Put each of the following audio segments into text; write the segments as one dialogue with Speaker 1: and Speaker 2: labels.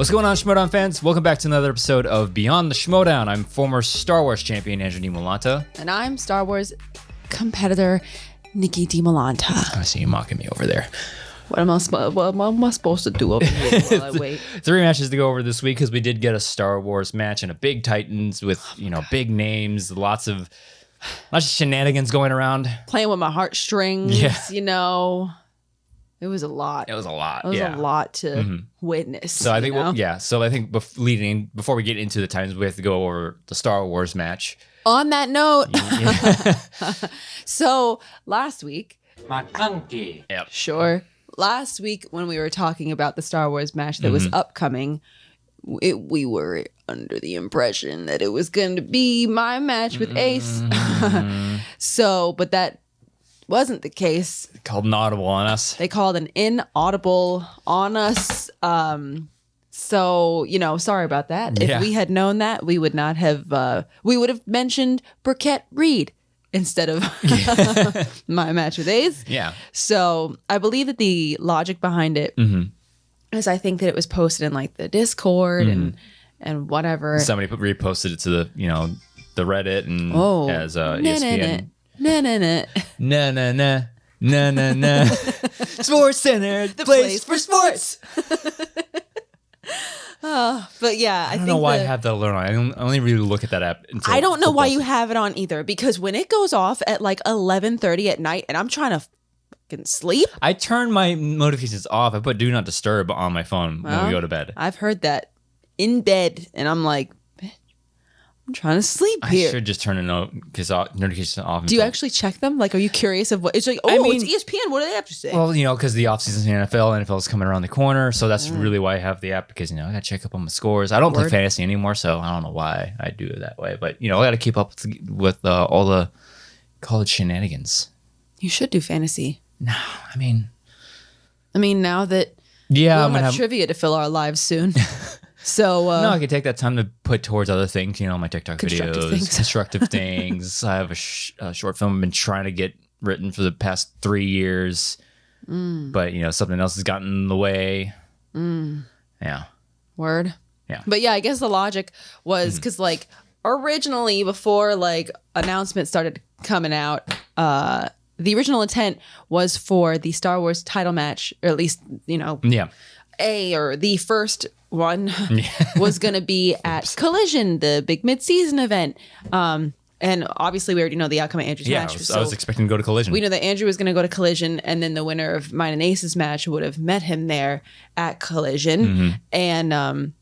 Speaker 1: What's going on, Schmoedown fans? Welcome back to another episode of Beyond the Schmoedown. I'm former Star Wars champion Andrew Dimalanta.
Speaker 2: And I'm Star Wars competitor Nicki Dimalanta.
Speaker 1: I see you mocking me over there.
Speaker 2: What am I supposed to do over here while I wait?
Speaker 1: 3 matches to go over this week because we did get a Star Wars match and a big Titans with, big names, lots of shenanigans going around.
Speaker 2: Playing with my heartstrings, It was a lot.
Speaker 1: It was a lot.
Speaker 2: It was a lot to witness.
Speaker 1: So I think, before we get into the Titans, we have to go over the Star Wars match.
Speaker 2: On that note, so last week,
Speaker 1: Yep.
Speaker 2: Sure. Last week when we were talking about the Star Wars match that was upcoming, we were under the impression that it was going to be my match with Ace. But that wasn't the case.
Speaker 1: They called an audible on us.
Speaker 2: They called an inaudible on us. Sorry about that. If we had known that, we would not have, we would have mentioned Burkett Reed instead of my match with Ace.
Speaker 1: Yeah.
Speaker 2: So I believe that the logic behind it is I think that it was posted in like the Discord and whatever.
Speaker 1: Somebody reposted it to the, the Reddit and as ESPN. No. Sports Center, the place for sports.
Speaker 2: But yeah,
Speaker 1: I don't know why I have that alert on. I only really look at that app.
Speaker 2: I don't know why you have it on either, because when it goes off at like 11:30 at night and I'm trying to fucking sleep,
Speaker 1: I turn my notifications off. I put do not disturb on my phone when we go to bed.
Speaker 2: I've heard that in bed, and I'm like, I'm trying to sleep here.
Speaker 1: I should just turn the notifications off.
Speaker 2: Do you actually check them? Like, are you curious of what? It's like, it's ESPN. What do they have to say?
Speaker 1: Well, because the offseason's in the NFL is coming around the corner. So that's really why I have the app, because, I got to check up on my scores. I don't play fantasy anymore, so I don't know why I do it that way. But, I got to keep up with all the college shenanigans.
Speaker 2: You should do fantasy.
Speaker 1: No, I mean,
Speaker 2: now that
Speaker 1: we'll
Speaker 2: have trivia to fill our lives soon. So
Speaker 1: no, I could take that time to put towards other things, my TikTok videos, constructive things. I have a short film I've been trying to get written for the past 3 years, but something else has gotten in the way. Yeah.
Speaker 2: Word.
Speaker 1: Yeah.
Speaker 2: But yeah, I guess the logic was because originally before announcements started coming out, the original intent was for the Star Wars title match, or at least the first one was going to be at Collision, the big mid-season event. And obviously we already know the outcome of Andrew's match.
Speaker 1: I was expecting to go to Collision.
Speaker 2: We know that Andrew was going to go to Collision, and then the winner of mine and Ace's match would have met him there at Collision. And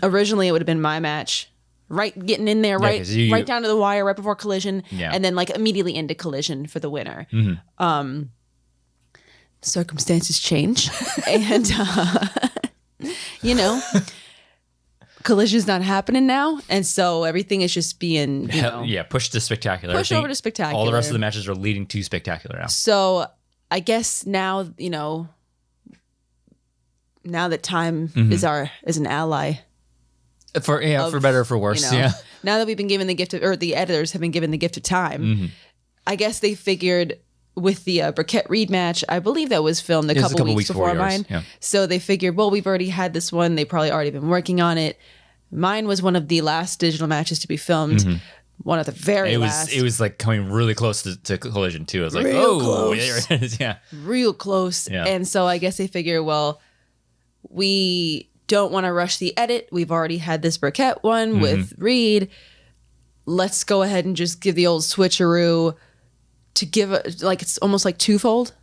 Speaker 2: originally it would have been my match, getting in there right down to the wire right before Collision, and then immediately into Collision for the winner. Circumstances change, and Collision's not happening now, and so everything is just being
Speaker 1: pushed to Spectacular.
Speaker 2: Pushed over to Spectacular.
Speaker 1: All the rest of the matches are leading to Spectacular now.
Speaker 2: So I guess now now that time is an ally.
Speaker 1: For better or for worse.
Speaker 2: Now that we've been given the gift of, or the editors have been given the gift of time, I guess they figured with the Burkett Reed match, I believe that was filmed a couple weeks before mine. Yeah. So they figured, well, we've already had this one. They probably already been working on it. Mine was one of the last digital matches to be filmed. One of the very last.
Speaker 1: It was coming really close to Collision too. I was like,
Speaker 2: close.
Speaker 1: There it is. Yeah.
Speaker 2: Real close. Yeah. And so I guess they figure, well, we don't want to rush the edit. We've already had this Burkett one with Reed. Let's go ahead and just give the old switcheroo to give it's almost like twofold.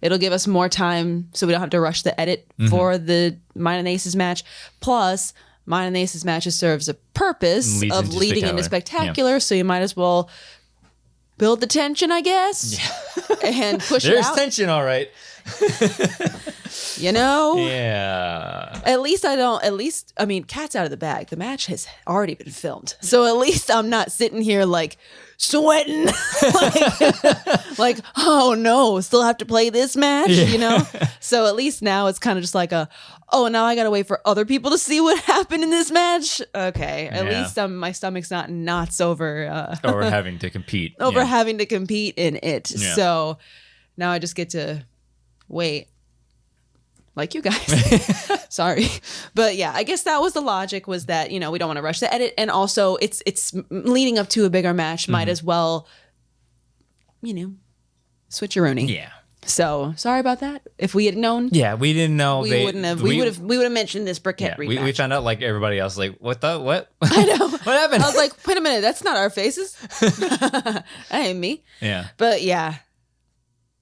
Speaker 2: It'll give us more time so we don't have to rush the edit for the mine and Ace's match. Plus, mine and Ace's match serves a purpose of leading into Spectacular. Yeah. So you might as well build the tension, I guess, and push it out.
Speaker 1: There's tension, all right.
Speaker 2: Yeah. At least, cat's out of the bag. The match has already been filmed. So at least I'm not sitting here sweating. Oh no, still have to play this match, So at least now it's kind of just now I gotta wait for other people to see what happened in this match. Okay. At least my stomach's not knots over
Speaker 1: having to compete.
Speaker 2: Having to compete in it. Yeah. So now I just get to wait like you guys. Sorry. But yeah, I guess that was the logic, was that, we don't want to rush the edit. And also it's leading up to a bigger match. Might as well, switcheroonie.
Speaker 1: Yeah.
Speaker 2: So sorry about that. If we had known.
Speaker 1: Yeah, we didn't know.
Speaker 2: We would have mentioned this briquette rematch.
Speaker 1: We found out like everybody else, like, what?
Speaker 2: I know.
Speaker 1: What happened?
Speaker 2: I was like, wait a minute, that's not our faces. That ain't me.
Speaker 1: Yeah.
Speaker 2: But yeah.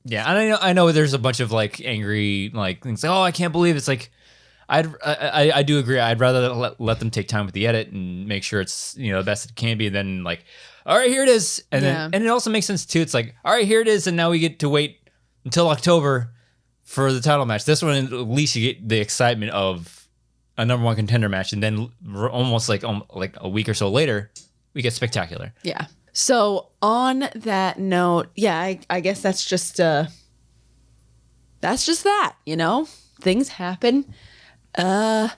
Speaker 1: Yeah, and I know there's a bunch of like angry like things like, oh, I can't believe it's like, I do agree. I'd rather let them take time with the edit and make sure it's the best it can be than like, all right, here it is, and then it also makes sense too. It's like, all right, here it is, and now we get to wait until October for the title match. This one, at least you get the excitement of a number one contender match, and then almost like a week or so later, we get spectacular.
Speaker 2: Yeah. So on that note, yeah, I guess that's just that, things happen, and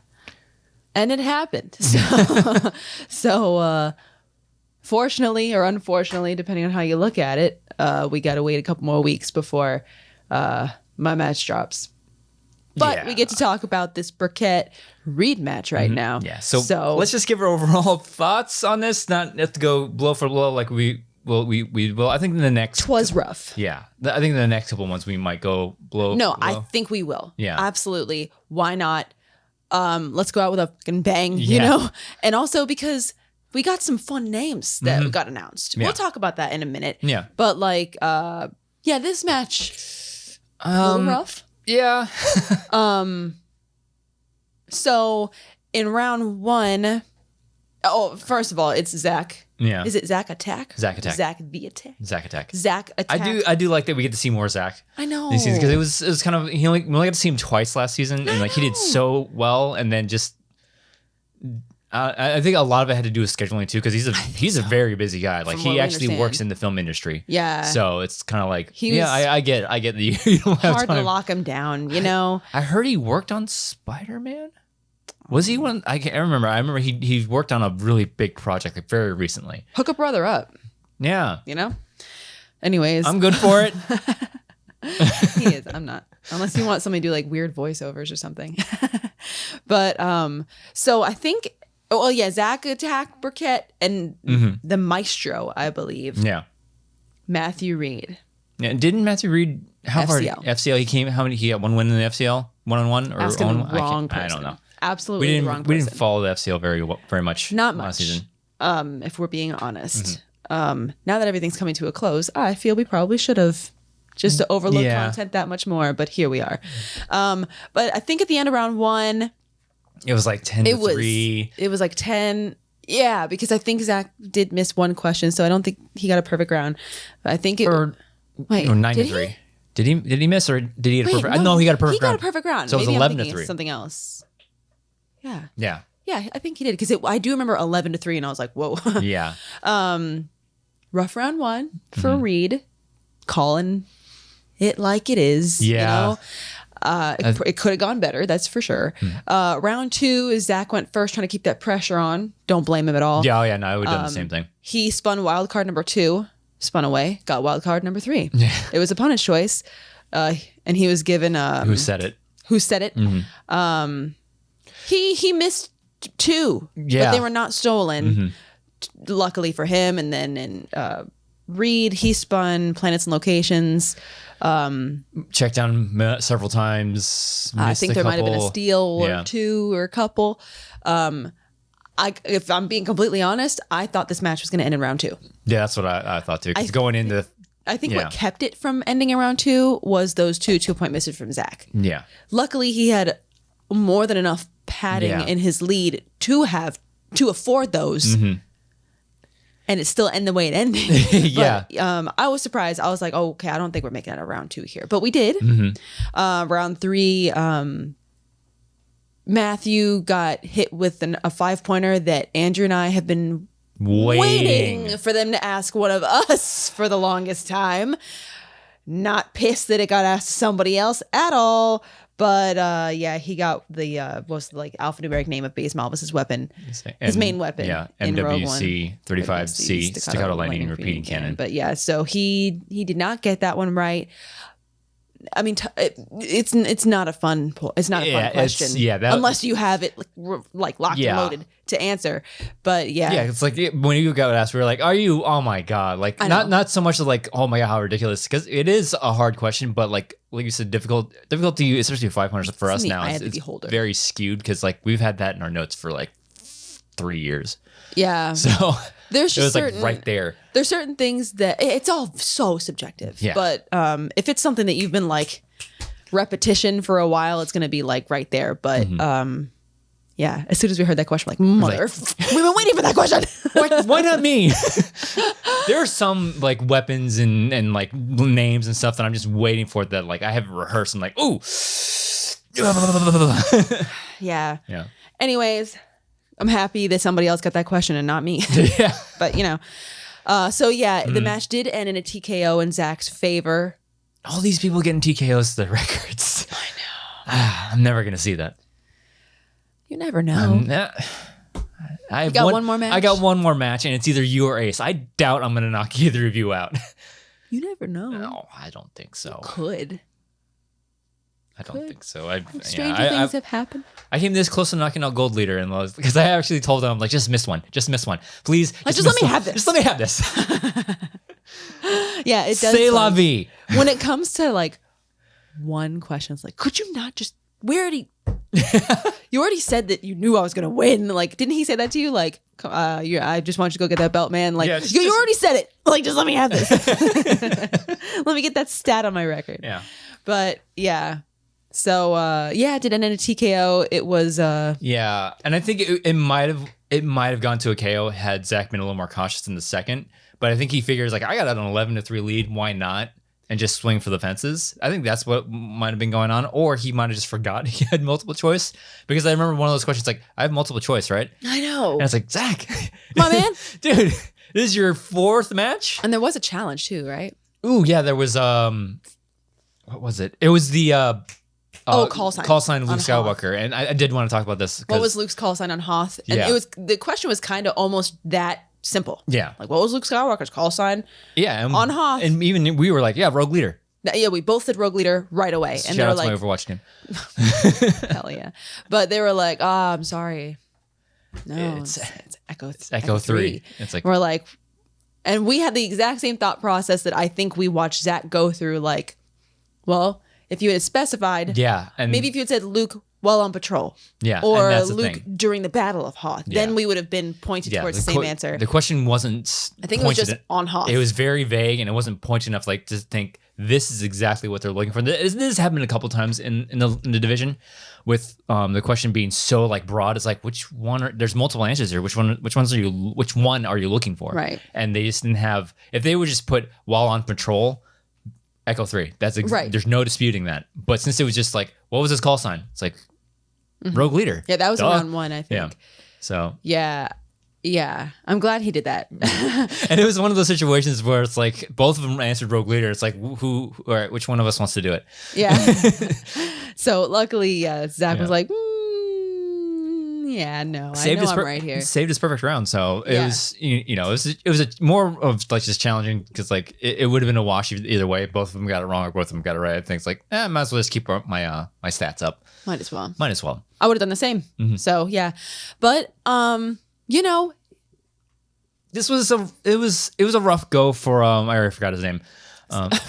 Speaker 2: it happened. So fortunately or unfortunately, depending on how you look at it, we got to wait a couple more weeks before my match drops. But we get to talk about this Burkett Reed match right now.
Speaker 1: Yeah. So let's just give our overall thoughts on this. Not have to go blow for blow like we will. I think in the next.
Speaker 2: 'Twas rough.
Speaker 1: Yeah. I think in the next couple months we might go blow.
Speaker 2: No,
Speaker 1: for blow.
Speaker 2: I think we will.
Speaker 1: Yeah.
Speaker 2: Absolutely. Why not? Let's go out with a fucking bang, And also because we got some fun names that got announced. We'll talk about that in a minute.
Speaker 1: Yeah.
Speaker 2: But like, this match, a little rough.
Speaker 1: Yeah.
Speaker 2: So in round one, first of all, it's Zach.
Speaker 1: Yeah.
Speaker 2: Is it Zach Attack?
Speaker 1: Zach Attack.
Speaker 2: Zach the Attack.
Speaker 1: Zach Attack.
Speaker 2: Zach Attack.
Speaker 1: I do like that we get to see more Zach.
Speaker 2: I know.
Speaker 1: These seasons, because it was kind of we only got to see him twice last season, and like he did so well, and then just. I think a lot of it had to do with scheduling too, because he's a very busy guy. Like he actually works in the film industry.
Speaker 2: Yeah.
Speaker 1: So it's kind of like I get that you don't have
Speaker 2: hard
Speaker 1: time.
Speaker 2: to lock him down.
Speaker 1: I heard he worked on Spider-Man. Was he one? I can't remember. I remember he worked on a really big project like very recently.
Speaker 2: Hook a brother up.
Speaker 1: Yeah.
Speaker 2: Anyways,
Speaker 1: I'm good for it.
Speaker 2: He is. I'm not. Unless you want somebody to do like weird voiceovers or something. But so I think. Oh, yeah, Zach Attack Burkett and the Maestro, I believe.
Speaker 1: Yeah.
Speaker 2: Matthew Reed.
Speaker 1: Yeah, didn't Matthew Reed
Speaker 2: FCL.
Speaker 1: FCL? He came. How many? He got one win in the FCL, 1-on-1 or
Speaker 2: Asking the wrong
Speaker 1: person.
Speaker 2: person.
Speaker 1: I don't know.
Speaker 2: Absolutely the wrong person.
Speaker 1: We didn't follow the FCL very much.
Speaker 2: Not
Speaker 1: last
Speaker 2: much.
Speaker 1: season.
Speaker 2: If we're being honest. Now that everything's coming to a close, I feel we probably should have just to overlook content that much more. But here we are. But I think at the end of round one.
Speaker 1: It was like 10-3.
Speaker 2: It was like 10. Yeah, because I think Zach did miss one question, so I don't think he got a perfect round. But I think it
Speaker 1: or 9-3. Did he miss or did he get a perfect? No, he got a perfect round.
Speaker 2: He got a perfect round.
Speaker 1: So
Speaker 2: maybe
Speaker 1: it was 11-3.
Speaker 2: Something else. Yeah.
Speaker 1: Yeah.
Speaker 2: Yeah, I think he did because I do remember 11-3, and I was like, whoa.
Speaker 1: Yeah.
Speaker 2: Rough round one for Reed, calling it like it is.
Speaker 1: Yeah.
Speaker 2: It could have gone better, that's for sure. Round two, Zach went first, trying to keep that pressure on. Don't blame him at all.
Speaker 1: Yeah, no, I would have done the same thing.
Speaker 2: He spun wild card number 2, spun away, got wild card number 3.
Speaker 1: Yeah.
Speaker 2: It was opponent's choice, and he was given.
Speaker 1: Who said it?
Speaker 2: Who said it? He missed 2, but they were not stolen. Luckily for him, and then Reed, he spun planets and locations.
Speaker 1: Checked down several times.
Speaker 2: I think there might have been a steal or 2 or a couple. If I'm being completely honest, I thought this match was going to end in round 2.
Speaker 1: Yeah, that's what I thought too. Because going into,
Speaker 2: I think what kept it from ending in round 2 was those 2-point misses from Zach.
Speaker 1: Yeah.
Speaker 2: Luckily, he had more than enough padding in his lead to afford those. And it still ended the way it ended. But, I was surprised. I was like, oh, okay, I don't think we're making it a round 2 here. But we did. Round 3, Matthew got hit with a 5-pointer that Andrew and I have been waiting for them to ask one of us for the longest time. Not pissed that it got asked to somebody else at all. But he got the alphanumeric name of Base Malvis's weapon, his main weapon. Yeah,
Speaker 1: MWC 35C staccato lightning repeating cannon.
Speaker 2: But so he did not get that one right. I mean, it's not a fun it's not a fun question. Unless you have it like locked and loaded to answer. But yeah,
Speaker 1: it's like when you got asked, we were like, "Are you? Oh my god!" Like not so much like, "Oh my god, how ridiculous," because it is a hard question, but like you said, difficulty, especially 500 for us now. It's very skewed because like we've had that in our notes for like 3 years.
Speaker 2: Yeah.
Speaker 1: So
Speaker 2: there's just
Speaker 1: like right there.
Speaker 2: There's certain things that it's all so subjective. Yeah. But if it's something that you've been like repetition for a while, it's going to be like right there. But yeah, as soon as we heard that question, we've been waiting for that question.
Speaker 1: Why not me? There are some like weapons and like names and stuff that I'm just waiting for that like I have rehearsed. I'm like, ooh.
Speaker 2: Yeah. Anyways, I'm happy that somebody else got that question and not me.
Speaker 1: Yeah.
Speaker 2: But, you know. So, yeah, the match did end in a TKO in Zach's favor.
Speaker 1: All these people getting TKOs to the records.
Speaker 2: I know.
Speaker 1: I'm never going to see that.
Speaker 2: You never know.
Speaker 1: I
Speaker 2: got one more match?
Speaker 1: I got one more match, and it's either you or Ace. I doubt I'm going to knock either of you out.
Speaker 2: You never know.
Speaker 1: No, I don't think so.
Speaker 2: You could.
Speaker 1: I don't think so.
Speaker 2: Stranger things have happened.
Speaker 1: I came this close to knocking out Gold Leader, and because I actually told them, I'm like, just miss one, please.
Speaker 2: Just let me have this.
Speaker 1: Just let me have this.
Speaker 2: Yeah, it does.
Speaker 1: C'est la vie.
Speaker 2: When it comes to like one question, it's like, could you not just? You already said that you knew I was gonna win. Like, didn't he say that to you? Like, I just want you to go get that belt, man. Like, you already said it. Like, just let me have this. Let me get that stat on my record.
Speaker 1: Yeah.
Speaker 2: But yeah. So it did end in a TKO. It was
Speaker 1: yeah, and I think it might have gone to a KO had Zach been a little more cautious in the second. But I think he figures like I got an 11-3 lead, why not? And just swing for the fences. I think that's what might have been going on, or he might have just forgot he had multiple choice. Because I remember one of those questions like, I have multiple choice, right?
Speaker 2: I know.
Speaker 1: And it's like, Zach,
Speaker 2: my man,
Speaker 1: dude, this is your 4th match,
Speaker 2: and there was a challenge too, right?
Speaker 1: Ooh, yeah, there was what was it? It was the
Speaker 2: call sign
Speaker 1: Luke Skywalker, Hoth. And I did want to talk about this.
Speaker 2: What was Luke's call sign on Hoth? And the question was kind of almost that simple.
Speaker 1: Yeah,
Speaker 2: like what was Luke Skywalker's call sign?
Speaker 1: Yeah,
Speaker 2: on Hoth,
Speaker 1: and even we were like, yeah, Rogue Leader.
Speaker 2: Yeah, we both said Rogue Leader right away, and
Speaker 1: they were
Speaker 2: like,
Speaker 1: my Overwatch name.
Speaker 2: Hell yeah! But they were like, I'm sorry. No, it's Echo. It's
Speaker 1: Echo 3. It's like
Speaker 2: we're like, and we had the exact same thought process that I think we watched Zach go through. Like, well, if you had specified, and maybe if you had said Luke while on patrol, or Luke during the Battle of Hoth, then we would have been pointed towards the same answer.
Speaker 1: The question wasn't.
Speaker 2: I think it was just on Hoth.
Speaker 1: It was very vague, and it wasn't pointed enough, like to think this is exactly what they're looking for. This happened a couple times in the division, with the question being so like broad. It's like which one? There's multiple answers here. Which one are you looking for?
Speaker 2: Right.
Speaker 1: And they just didn't have. If they would just put while on patrol. Echo 3. That's right. There's no disputing that. But since it was just like, what was his call sign? It's like Rogue Leader.
Speaker 2: Yeah, that was round 1, I think.
Speaker 1: Yeah. So.
Speaker 2: Yeah. I'm glad he did that.
Speaker 1: And it was one of those situations where it's like both of them answered Rogue Leader. It's like which one of us wants to do it?
Speaker 2: Yeah. So luckily, Zach was like, yeah, no, I know I'm right here.
Speaker 1: Saved his perfect round, so it was, it was a more of like just challenging because like it would have been a wash either way. Both of them got it wrong or both of them got it right. I think it's like, I might as well just keep my my stats up.
Speaker 2: Might as well.
Speaker 1: I
Speaker 2: would have done the same. Mm-hmm. So yeah, but
Speaker 1: this was it was a rough go for I already forgot his name.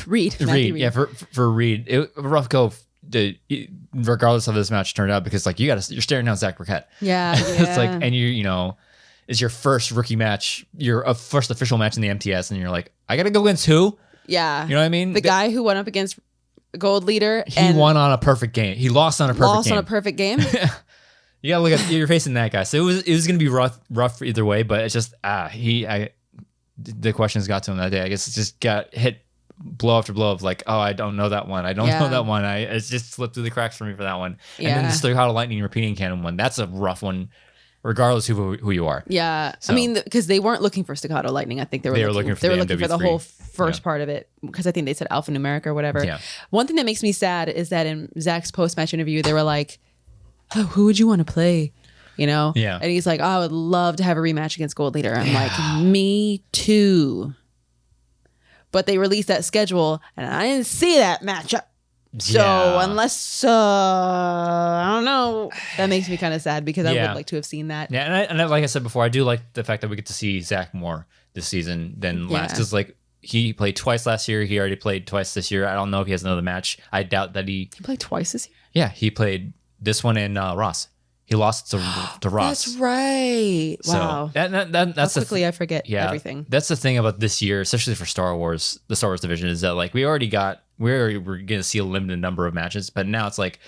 Speaker 2: Reed.
Speaker 1: Yeah, for Reed, a rough go. Regardless of how this match turned out, because like you're staring down Zach Burkett.
Speaker 2: Yeah.
Speaker 1: It's like, and it's your first rookie match, your first official match in the MTS, and you're like, I gotta go against who?
Speaker 2: Yeah.
Speaker 1: You know what I mean?
Speaker 2: The guy who went up against Gold Leader.
Speaker 1: He won on a perfect game. He lost on a perfect game. You gotta look at you're facing that guy. So it was gonna be rough either way, but it's just the questions got to him that day. I guess it just got hit blow after blow of like, oh, I don't know that one. I don't know that one. It's just slipped through the cracks for me for that one. And then the Staccato Lightning repeating cannon one. That's a rough one, regardless of who you are. Yeah.
Speaker 2: So, I mean, because they weren't looking for Staccato Lightning. I think they were looking for the whole first part of it, because I think they said alphanumeric or whatever. Yeah. One thing that makes me sad is that in Zach's post-match interview, they were like, oh, who would you want to play? Yeah. And he's like, oh, I would love to have a rematch against Gold Leader. I'm like, me too. But they released that schedule, and I didn't see that matchup. So unless I don't know, that makes me kind of sad because I would like to have seen that.
Speaker 1: Yeah, and like I said before, I do like the fact that we get to see Zach more this season than last. Because like he played twice last year, he already played twice this year. I don't know if he has another match. I doubt that he
Speaker 2: played twice this year.
Speaker 1: Yeah, he played this one in Ross. He lost to Ross.
Speaker 2: That's right. Wow.
Speaker 1: So that's
Speaker 2: how quickly I forget everything.
Speaker 1: That's the thing about this year, especially for Star Wars, the Star Wars division, is that like we're going to see a limited number of matches, but now it's like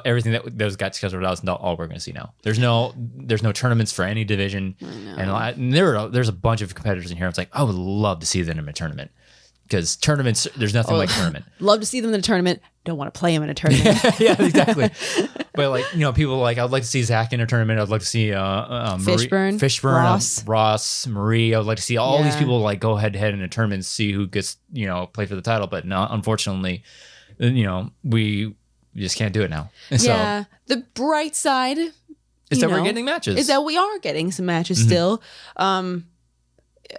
Speaker 1: everything that those got scheduled out is not all we're going to see now. There's no tournaments for any division, and there's a bunch of competitors in here. It's like I would love to see them in a tournament. Because tournaments, there's nothing like tournament.
Speaker 2: Love to see them in a tournament. Don't want to play them in a tournament.
Speaker 1: Yeah, exactly. But like, people like, I'd like to see Zach in a tournament. I'd like to see Fishburne, Ross, Marie. I would like to see all these people like go head to head in a tournament and see who gets, play for the title. But no, unfortunately, we just can't do it now.
Speaker 2: Yeah. The bright side
Speaker 1: is that we're getting matches.
Speaker 2: Is that we are getting some matches still.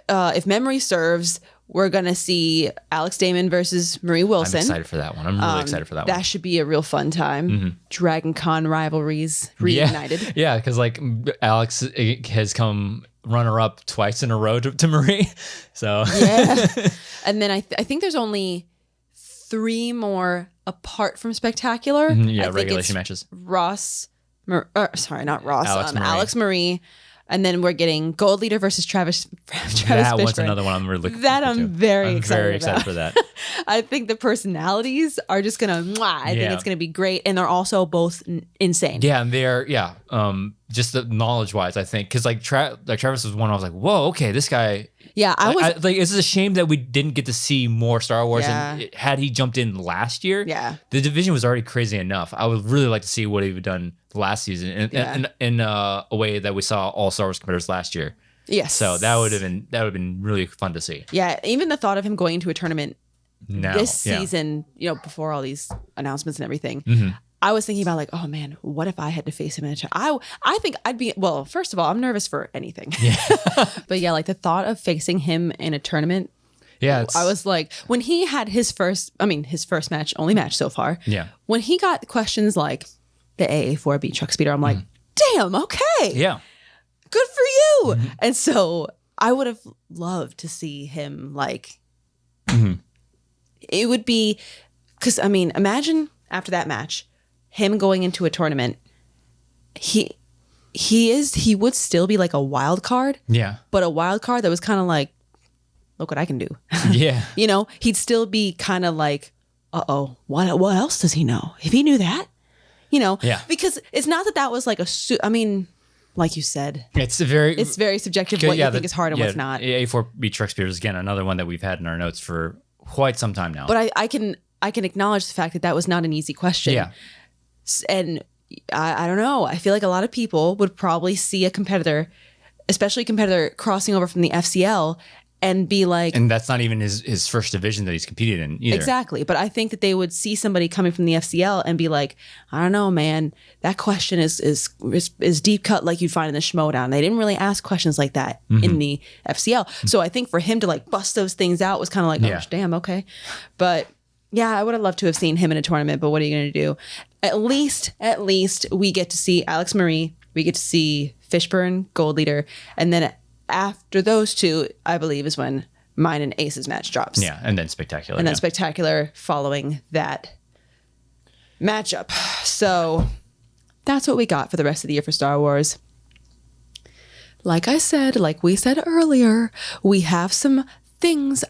Speaker 2: If memory serves, we're going to see Alex Damon versus Marie Wilson.
Speaker 1: I'm excited for that one. I'm really excited for that one.
Speaker 2: That should be a real fun time. Dragon Con rivalries reunited.
Speaker 1: Yeah, because like Alex has come runner-up twice in a row to Marie. So
Speaker 2: yeah. And then I think there's only 3 more apart from Spectacular.
Speaker 1: Regulation matches.
Speaker 2: Alex Marie. And then we're getting Gold Leader versus Travis
Speaker 1: That
Speaker 2: Fishburne.
Speaker 1: one's another one I'm really looking
Speaker 2: that I'm very
Speaker 1: excited
Speaker 2: about.
Speaker 1: For that.
Speaker 2: I think the personalities are just gonna. I think it's gonna be great, and they're also both insane.
Speaker 1: Yeah, and they're just the knowledge wise, I think, because like Travis was one. I was like, whoa, okay, this guy.
Speaker 2: Yeah, I was
Speaker 1: like, it's a shame that we didn't get to see more Star Wars.
Speaker 2: Yeah.
Speaker 1: And had he jumped in last year,
Speaker 2: the
Speaker 1: division was already crazy enough. I would really like to see what he would done last season in a way that we saw all Star Wars competitors last year.
Speaker 2: Yes.
Speaker 1: So that would have been really fun to see.
Speaker 2: Yeah, even the thought of him going to a tournament this season, before all these announcements and everything. I was thinking about like, oh man, what if I had to face him in a tournament? I think I'd be, well, first of all, I'm nervous for anything. Yeah. But yeah, like the thought of facing him in a tournament.
Speaker 1: Yeah.
Speaker 2: I was like, when he had his first match, only match so far.
Speaker 1: Yeah.
Speaker 2: When he got questions like the AA4B truck speeder, I'm like, damn, okay.
Speaker 1: Yeah.
Speaker 2: Good for you. And so I would have loved to see him like, it would be, because imagine after that match, him going into a tournament, he would still be like a wild card.
Speaker 1: Yeah.
Speaker 2: But a wild card that was kind of like, look what I can do.
Speaker 1: Yeah.
Speaker 2: He'd still be kind of like, uh-oh, what else does he know? If he knew that,
Speaker 1: Yeah.
Speaker 2: Because it's not that was like like you said,
Speaker 1: it's very
Speaker 2: subjective what you think is hard and what's not.
Speaker 1: A4B truck speeders, again, another one that we've had in our notes for quite some time now.
Speaker 2: But I can acknowledge the fact that was not an easy question.
Speaker 1: Yeah.
Speaker 2: And I don't know. I feel like a lot of people would probably see a competitor, especially a competitor crossing over from the FCL, and be like...
Speaker 1: And that's not even his first division that he's competed in either.
Speaker 2: Exactly. But I think that they would see somebody coming from the FCL and be like, I don't know, man, that question is deep cut like you'd find in the Schmoedown. They didn't really ask questions like that in the FCL. So I think for him to like bust those things out was kind of like, oh, damn, okay. But... yeah, I would have loved to have seen him in a tournament, but what are you going to do? At least we get to see Alex Marie. We get to see Fishburne, Gold Leader. And then after those two, I believe, is when mine and Ace's match drops.
Speaker 1: Yeah, and then Spectacular.
Speaker 2: And then Spectacular following that matchup. So that's what we got for the rest of the year for Star Wars. Like we said earlier, we have some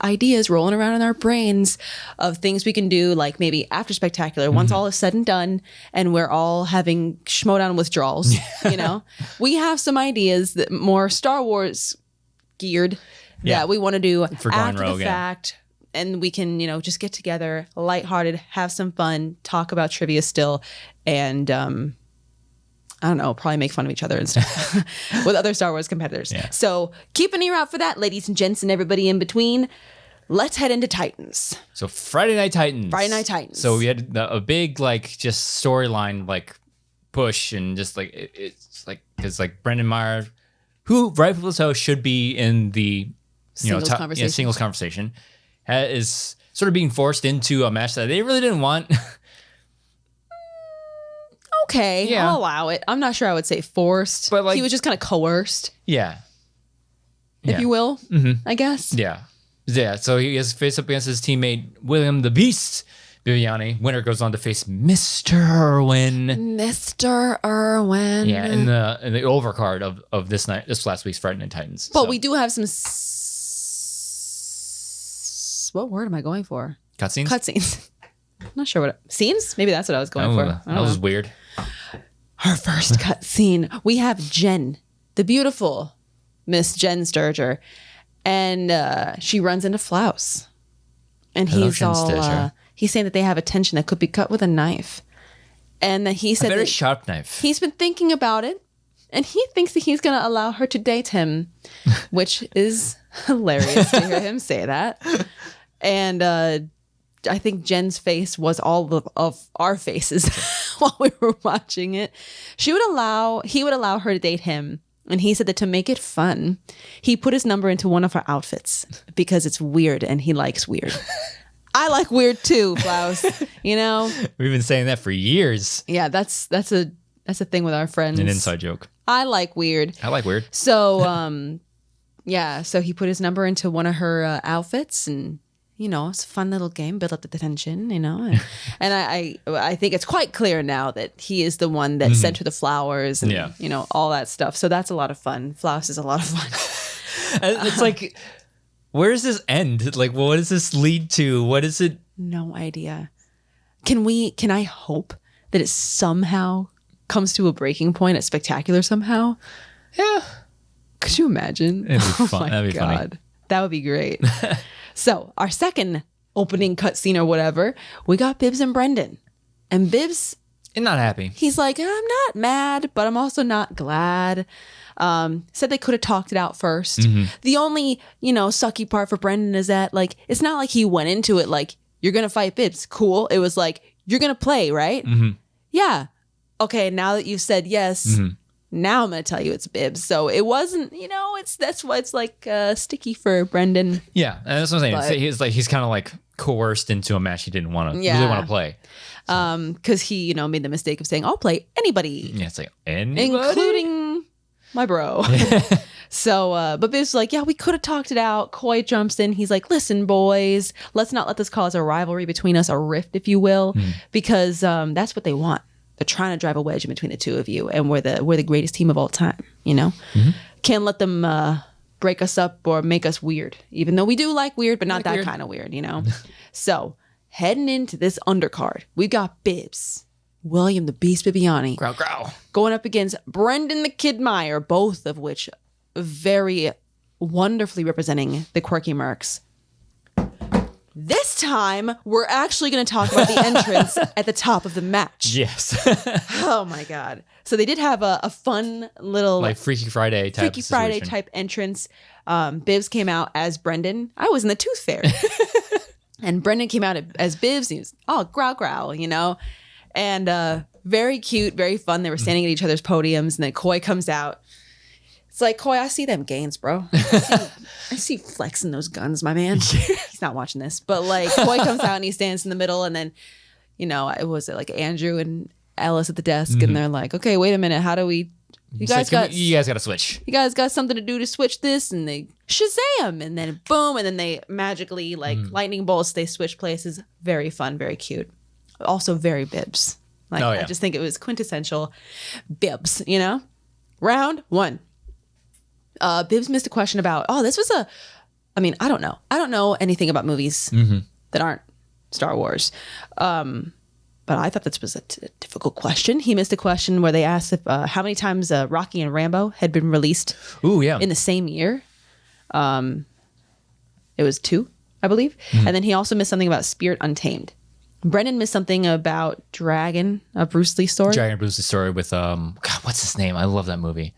Speaker 2: ideas rolling around in our brains of things we can do, like maybe after Spectacular, once all is said and done, and we're all having Schmoedown withdrawals. We have some ideas that more Star Wars geared that we want to do after the fact, and we can just get together, lighthearted, have some fun, talk about trivia still, and I don't know, probably make fun of each other and stuff with other Star Wars competitors. Yeah. So keep an ear out for that, ladies and gents and everybody in between. Let's head into Titans.
Speaker 1: So Friday Night Titans. So we had a big just storyline push, and just it's because Brendan Meyer, who rightfully so should be in the
Speaker 2: singles conversation,
Speaker 1: singles conversation, is sort of being forced into a match that they really didn't want.
Speaker 2: Okay, yeah. I'll allow it. I'm not sure I would say forced, but like, he was just kind of coerced.
Speaker 1: Yeah.
Speaker 2: If you will, I guess.
Speaker 1: Yeah. Yeah, so he has faced up against his teammate, William the Beast Bibbiani. Winner goes on to face Mr. Erwin.
Speaker 2: Mr. Erwin.
Speaker 1: Yeah, in the overcard of this last week's Friday Night Titans.
Speaker 2: But we do have some... what word am I going for?
Speaker 1: Cutscenes?
Speaker 2: Cutscenes. I'm not sure what... Scenes? Maybe that's what I was going for.
Speaker 1: That was weird.
Speaker 2: Her first cutscene. We have Jen, the beautiful Miss Jen Sturger. And she runs into Flaus. And he's saying that they have a tension that could be cut with a knife. And that he said
Speaker 1: a very sharp knife.
Speaker 2: He's been thinking about it. And he thinks that he's going to allow her to date him. Which is hilarious to hear him say that. And I think Jen's face was all of our faces while we were watching it. He would allow her to date him. And he said that to make it fun, he put his number into one of her outfits because it's weird and he likes weird. I like weird too, Flaus. You know?
Speaker 1: We've been saying that for years.
Speaker 2: Yeah, that's a thing with our friends.
Speaker 1: An inside joke.
Speaker 2: I like weird.
Speaker 1: I like weird.
Speaker 2: So, yeah, so he put his number into one of her outfits and, you know, it's a fun little game, build up the tension, you know. And I think it's quite clear now that he is the one that sent her the flowers and, you know, all that stuff. So that's a lot of fun. Flaus is a lot of fun.
Speaker 1: It's like, where does this end? Like, what does this lead to? What is it?
Speaker 2: No idea. Can I hope that it somehow comes to a breaking point at Spectacular somehow?
Speaker 1: Yeah.
Speaker 2: Could you imagine?
Speaker 1: It'd be fun. That'd be funny.
Speaker 2: That would be great. So our second opening cutscene or whatever, we got Bibbs and Brendan. And Bibbs...
Speaker 1: and not happy.
Speaker 2: He's like, I'm not mad, but I'm also not glad. Said they could have talked it out first. The only, you know, sucky part for Brendan is that, like, it's not like he went into it like, you're going to fight Bibbs. Cool. It was like, you're going to play, right? Yeah. Okay, now that you've said yes... now I'm going to tell you it's Bibbs. So it wasn't, you know, that's why it's like sticky for Brendan. Yeah,
Speaker 1: and that's what I'm saying. He's kind of like coerced into a match he didn't want to really want to play.
Speaker 2: Because he, you know, made the mistake of saying, I'll play anybody.
Speaker 1: Yeah, it's like anybody?
Speaker 2: Including my bro. So, but Bibbs was like, yeah, we could have talked it out. Coy jumps in. He's like, listen, boys, let's not let this cause a rivalry between us, a rift, if you will, because that's what they want. They're trying to drive a wedge in between the two of you, and we're the greatest team of all time, you know? Can't let them break us up or make us weird, even though we do like weird, but not that kind of weird, you know? So, heading into this undercard, we got Bibbs, William the Beast Bibbiani.
Speaker 1: Growl, growl.
Speaker 2: Going up against Brendan the Kid Meyer, both of which very wonderfully representing the quirky mercs. This time, we're actually going to talk about the entrance at the top of the match.
Speaker 1: Yes.
Speaker 2: Oh, my God. So they did have a fun little...
Speaker 1: like Freaky Friday type
Speaker 2: Friday type entrance. Bibbs came out as Brendan. I was in the Tooth Fairy. And Brendan came out as Bibbs. He was, growl, growl, you know? And very cute, very fun. They were standing at each other's podiums. And then Coy comes out. It's like, Coy, I see them gains, bro. I see flexing those guns, my man. He's not watching this. But like, Coy comes out and he stands in the middle. And then, you know, it was like Andrew and Alice at the desk. And they're like, okay, wait a minute. How do we... You guys got
Speaker 1: to switch.
Speaker 2: You guys got something to do to switch this. And they Shazam. And then boom. And then they magically, like lightning bolts, they switch places. Very fun, very cute. Also very Bibbs. Like, I just think it was quintessential Bibbs, you know? Round one. Bibbs missed a question about, this was I don't know. I don't know anything about movies that aren't Star Wars. But I thought this was a difficult question. He missed a question where they asked if how many times Rocky and Rambo had been released in the same year. It was 2, I believe. And then he also missed something about Spirit Untamed. Brendan missed something about Dragon, a Bruce Lee story.
Speaker 1: Dragon, Bruce Lee story with, God, what's his name? I love that movie.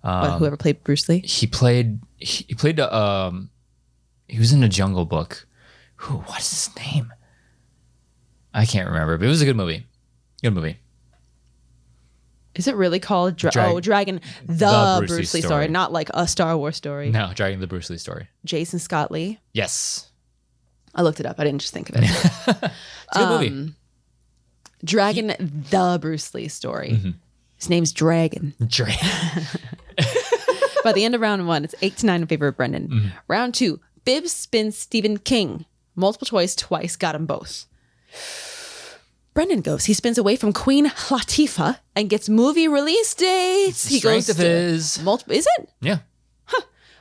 Speaker 2: Whoever played Bruce Lee?
Speaker 1: He was in the Jungle Book. What's his name? I can't remember, but it was a good movie. Good movie.
Speaker 2: Is it really called Dragon, the Bruce Lee story, not like a Star Wars story?
Speaker 1: No, Dragon, the Bruce Lee story.
Speaker 2: Jason Scott Lee.
Speaker 1: Yes.
Speaker 2: I looked it up. I didn't just think of it.
Speaker 1: It's a good movie.
Speaker 2: Dragon, the Bruce Lee story. His name's Dragon. By the end of round 1, it's 8-9 in favor of Brendan. Round 2, Bibbs spins Stephen King. Multiple choice, twice, got them both. Brendan goes. He spins away from Queen Latifah and gets movie release dates. He
Speaker 1: Strength
Speaker 2: goes
Speaker 1: of his.
Speaker 2: multiple. Is it?
Speaker 1: Yeah.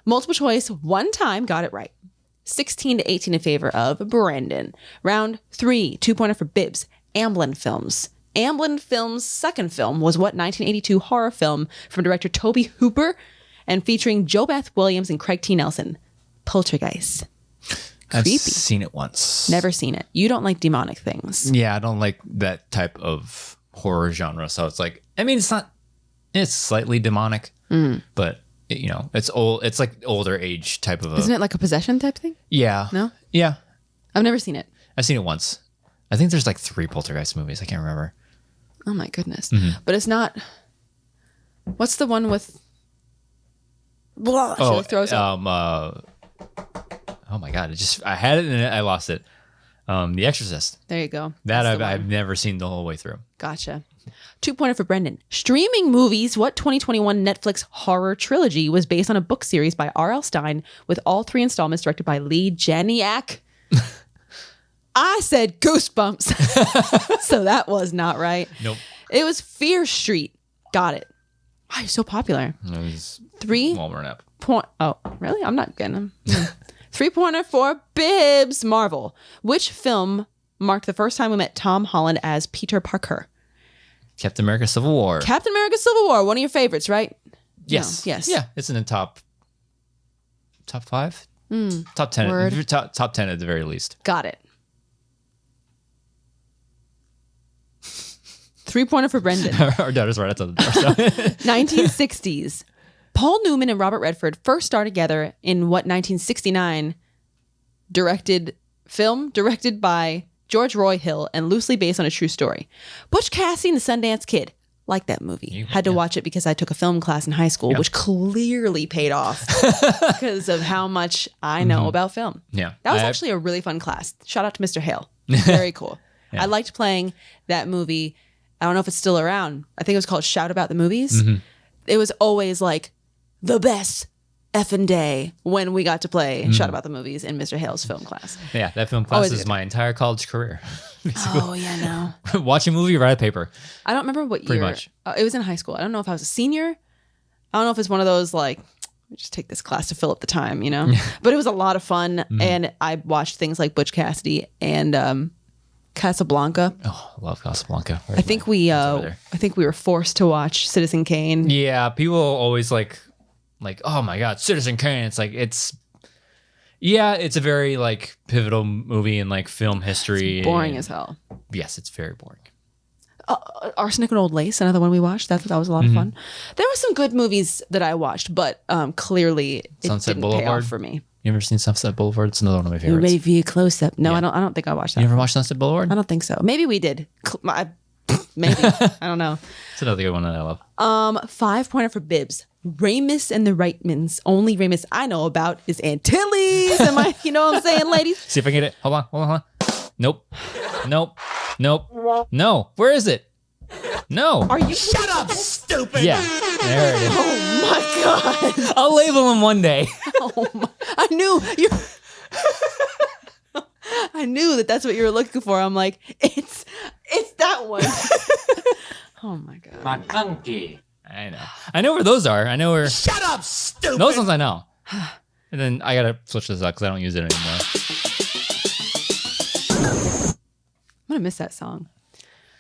Speaker 2: Multiple choice, one time, got it right. 16-18 in favor of Brendan. Round 3, 2-pointer for Bibbs. Amblin Films. Amblin Films' second film was what 1982 horror film from director Tobe Hooper and featuring Jo Beth Williams and Craig T. Nelson. Poltergeist. Creepy.
Speaker 1: I've seen it once.
Speaker 2: Never seen it. You don't like demonic things.
Speaker 1: Yeah, I don't like that type of horror genre. So it's like, I mean, it's slightly demonic, but it's old. It's like older age type of
Speaker 2: Isn't it like a possession type thing?
Speaker 1: Yeah.
Speaker 2: No?
Speaker 1: Yeah.
Speaker 2: I've never seen it.
Speaker 1: I've seen it once. I think there's like 3 Poltergeist movies. I can't remember.
Speaker 2: Oh my goodness. But it's not. What's the one with. Blah, she throws up.
Speaker 1: Oh my God. I had it and I lost it. The Exorcist.
Speaker 2: There you go.
Speaker 1: That I've never seen the whole way through.
Speaker 2: Gotcha. 2-pointer for Brendan. Streaming movies. What 2021 Netflix horror trilogy was based on a book series by R.L. Stine with all 3 installments directed by Lee Janiak? I said Goosebumps. So that was not right.
Speaker 1: Nope.
Speaker 2: It was Fear Street. Got it. Why are you so popular?
Speaker 1: It was
Speaker 2: 3
Speaker 1: Walmart app.
Speaker 2: Oh, really? I'm not getting them. 3-pointer for Bibbs. Marvel. Which film marked the first time we met Tom Holland as Peter Parker?
Speaker 1: Captain America Civil War.
Speaker 2: Captain America Civil War. One of your favorites, right?
Speaker 1: Yes.
Speaker 2: No. Yes.
Speaker 1: Yeah. It's in the top 5? Top 10.
Speaker 2: Word.
Speaker 1: Top 10 at the very least.
Speaker 2: Got it. 3-pointer for Brendan.
Speaker 1: Our daughter's right outside the door. So.
Speaker 2: 1960s. Paul Newman and Robert Redford first starred together in what 1969 film directed by George Roy Hill and loosely based on a true story. Butch Cassidy and the Sundance Kid. Like that movie. Had to watch it because I took a film class in high school, which clearly paid off because of how much I know about film.
Speaker 1: Yeah.
Speaker 2: That was actually a really fun class. Shout out to Mr. Hale. Very cool. I liked playing that movie. I don't know if it's still around. I think it was called Shout About the Movies. It was always like the best effing day when we got to play Shout About the Movies in Mr. Hale's film class.
Speaker 1: Yeah, that film class is my entire college career.
Speaker 2: Oh, yeah, no.
Speaker 1: Watch a movie, write a paper.
Speaker 2: I don't remember what year.
Speaker 1: Pretty much.
Speaker 2: It was in high school. I don't know if I was a senior. I don't know if it's one of those like, just take this class to fill up the time, But it was a lot of fun. And I watched things like Butch Cassidy and Casablanca.
Speaker 1: Oh, I love Casablanca.
Speaker 2: I think we were forced to watch Citizen Kane.
Speaker 1: Yeah, people always like, oh my God, Citizen Kane. It's like it's a very like pivotal movie in like film history.
Speaker 2: It's boring as hell.
Speaker 1: Yes, it's very boring.
Speaker 2: Arsenic and Old Lace, another one we watched. That was a lot of fun. There were some good movies that I watched, but clearly it didn't pay off for me.
Speaker 1: You ever seen Sunset Boulevard? It's another one of my favorites.
Speaker 2: You're ready for your close up. No, yeah. I don't think I watched that.
Speaker 1: You ever watched Sunset Boulevard?
Speaker 2: I don't think so. Maybe we did. Maybe. I don't know.
Speaker 1: It's another good one that I love.
Speaker 2: 5-pointer for Bibbs. Ramus and the Reitmans. Only Ramus I know about is Antilles. You know what I'm saying, ladies?
Speaker 1: See if I can get it. Hold on. Nope. No. Where is it? No.
Speaker 2: Are you?
Speaker 3: Shut up, stupid.
Speaker 1: Yeah. There it is.
Speaker 2: Oh my God.
Speaker 1: I'll label them one day.
Speaker 2: I knew you. I knew that's what you were looking for. I'm like, it's that one. Oh my God.
Speaker 3: My monkey.
Speaker 1: I know where those are. I know where.
Speaker 3: Shut up, stupid.
Speaker 1: Those ones I know. And then I gotta switch this up because I don't use it anymore.
Speaker 2: I'm gonna miss that song.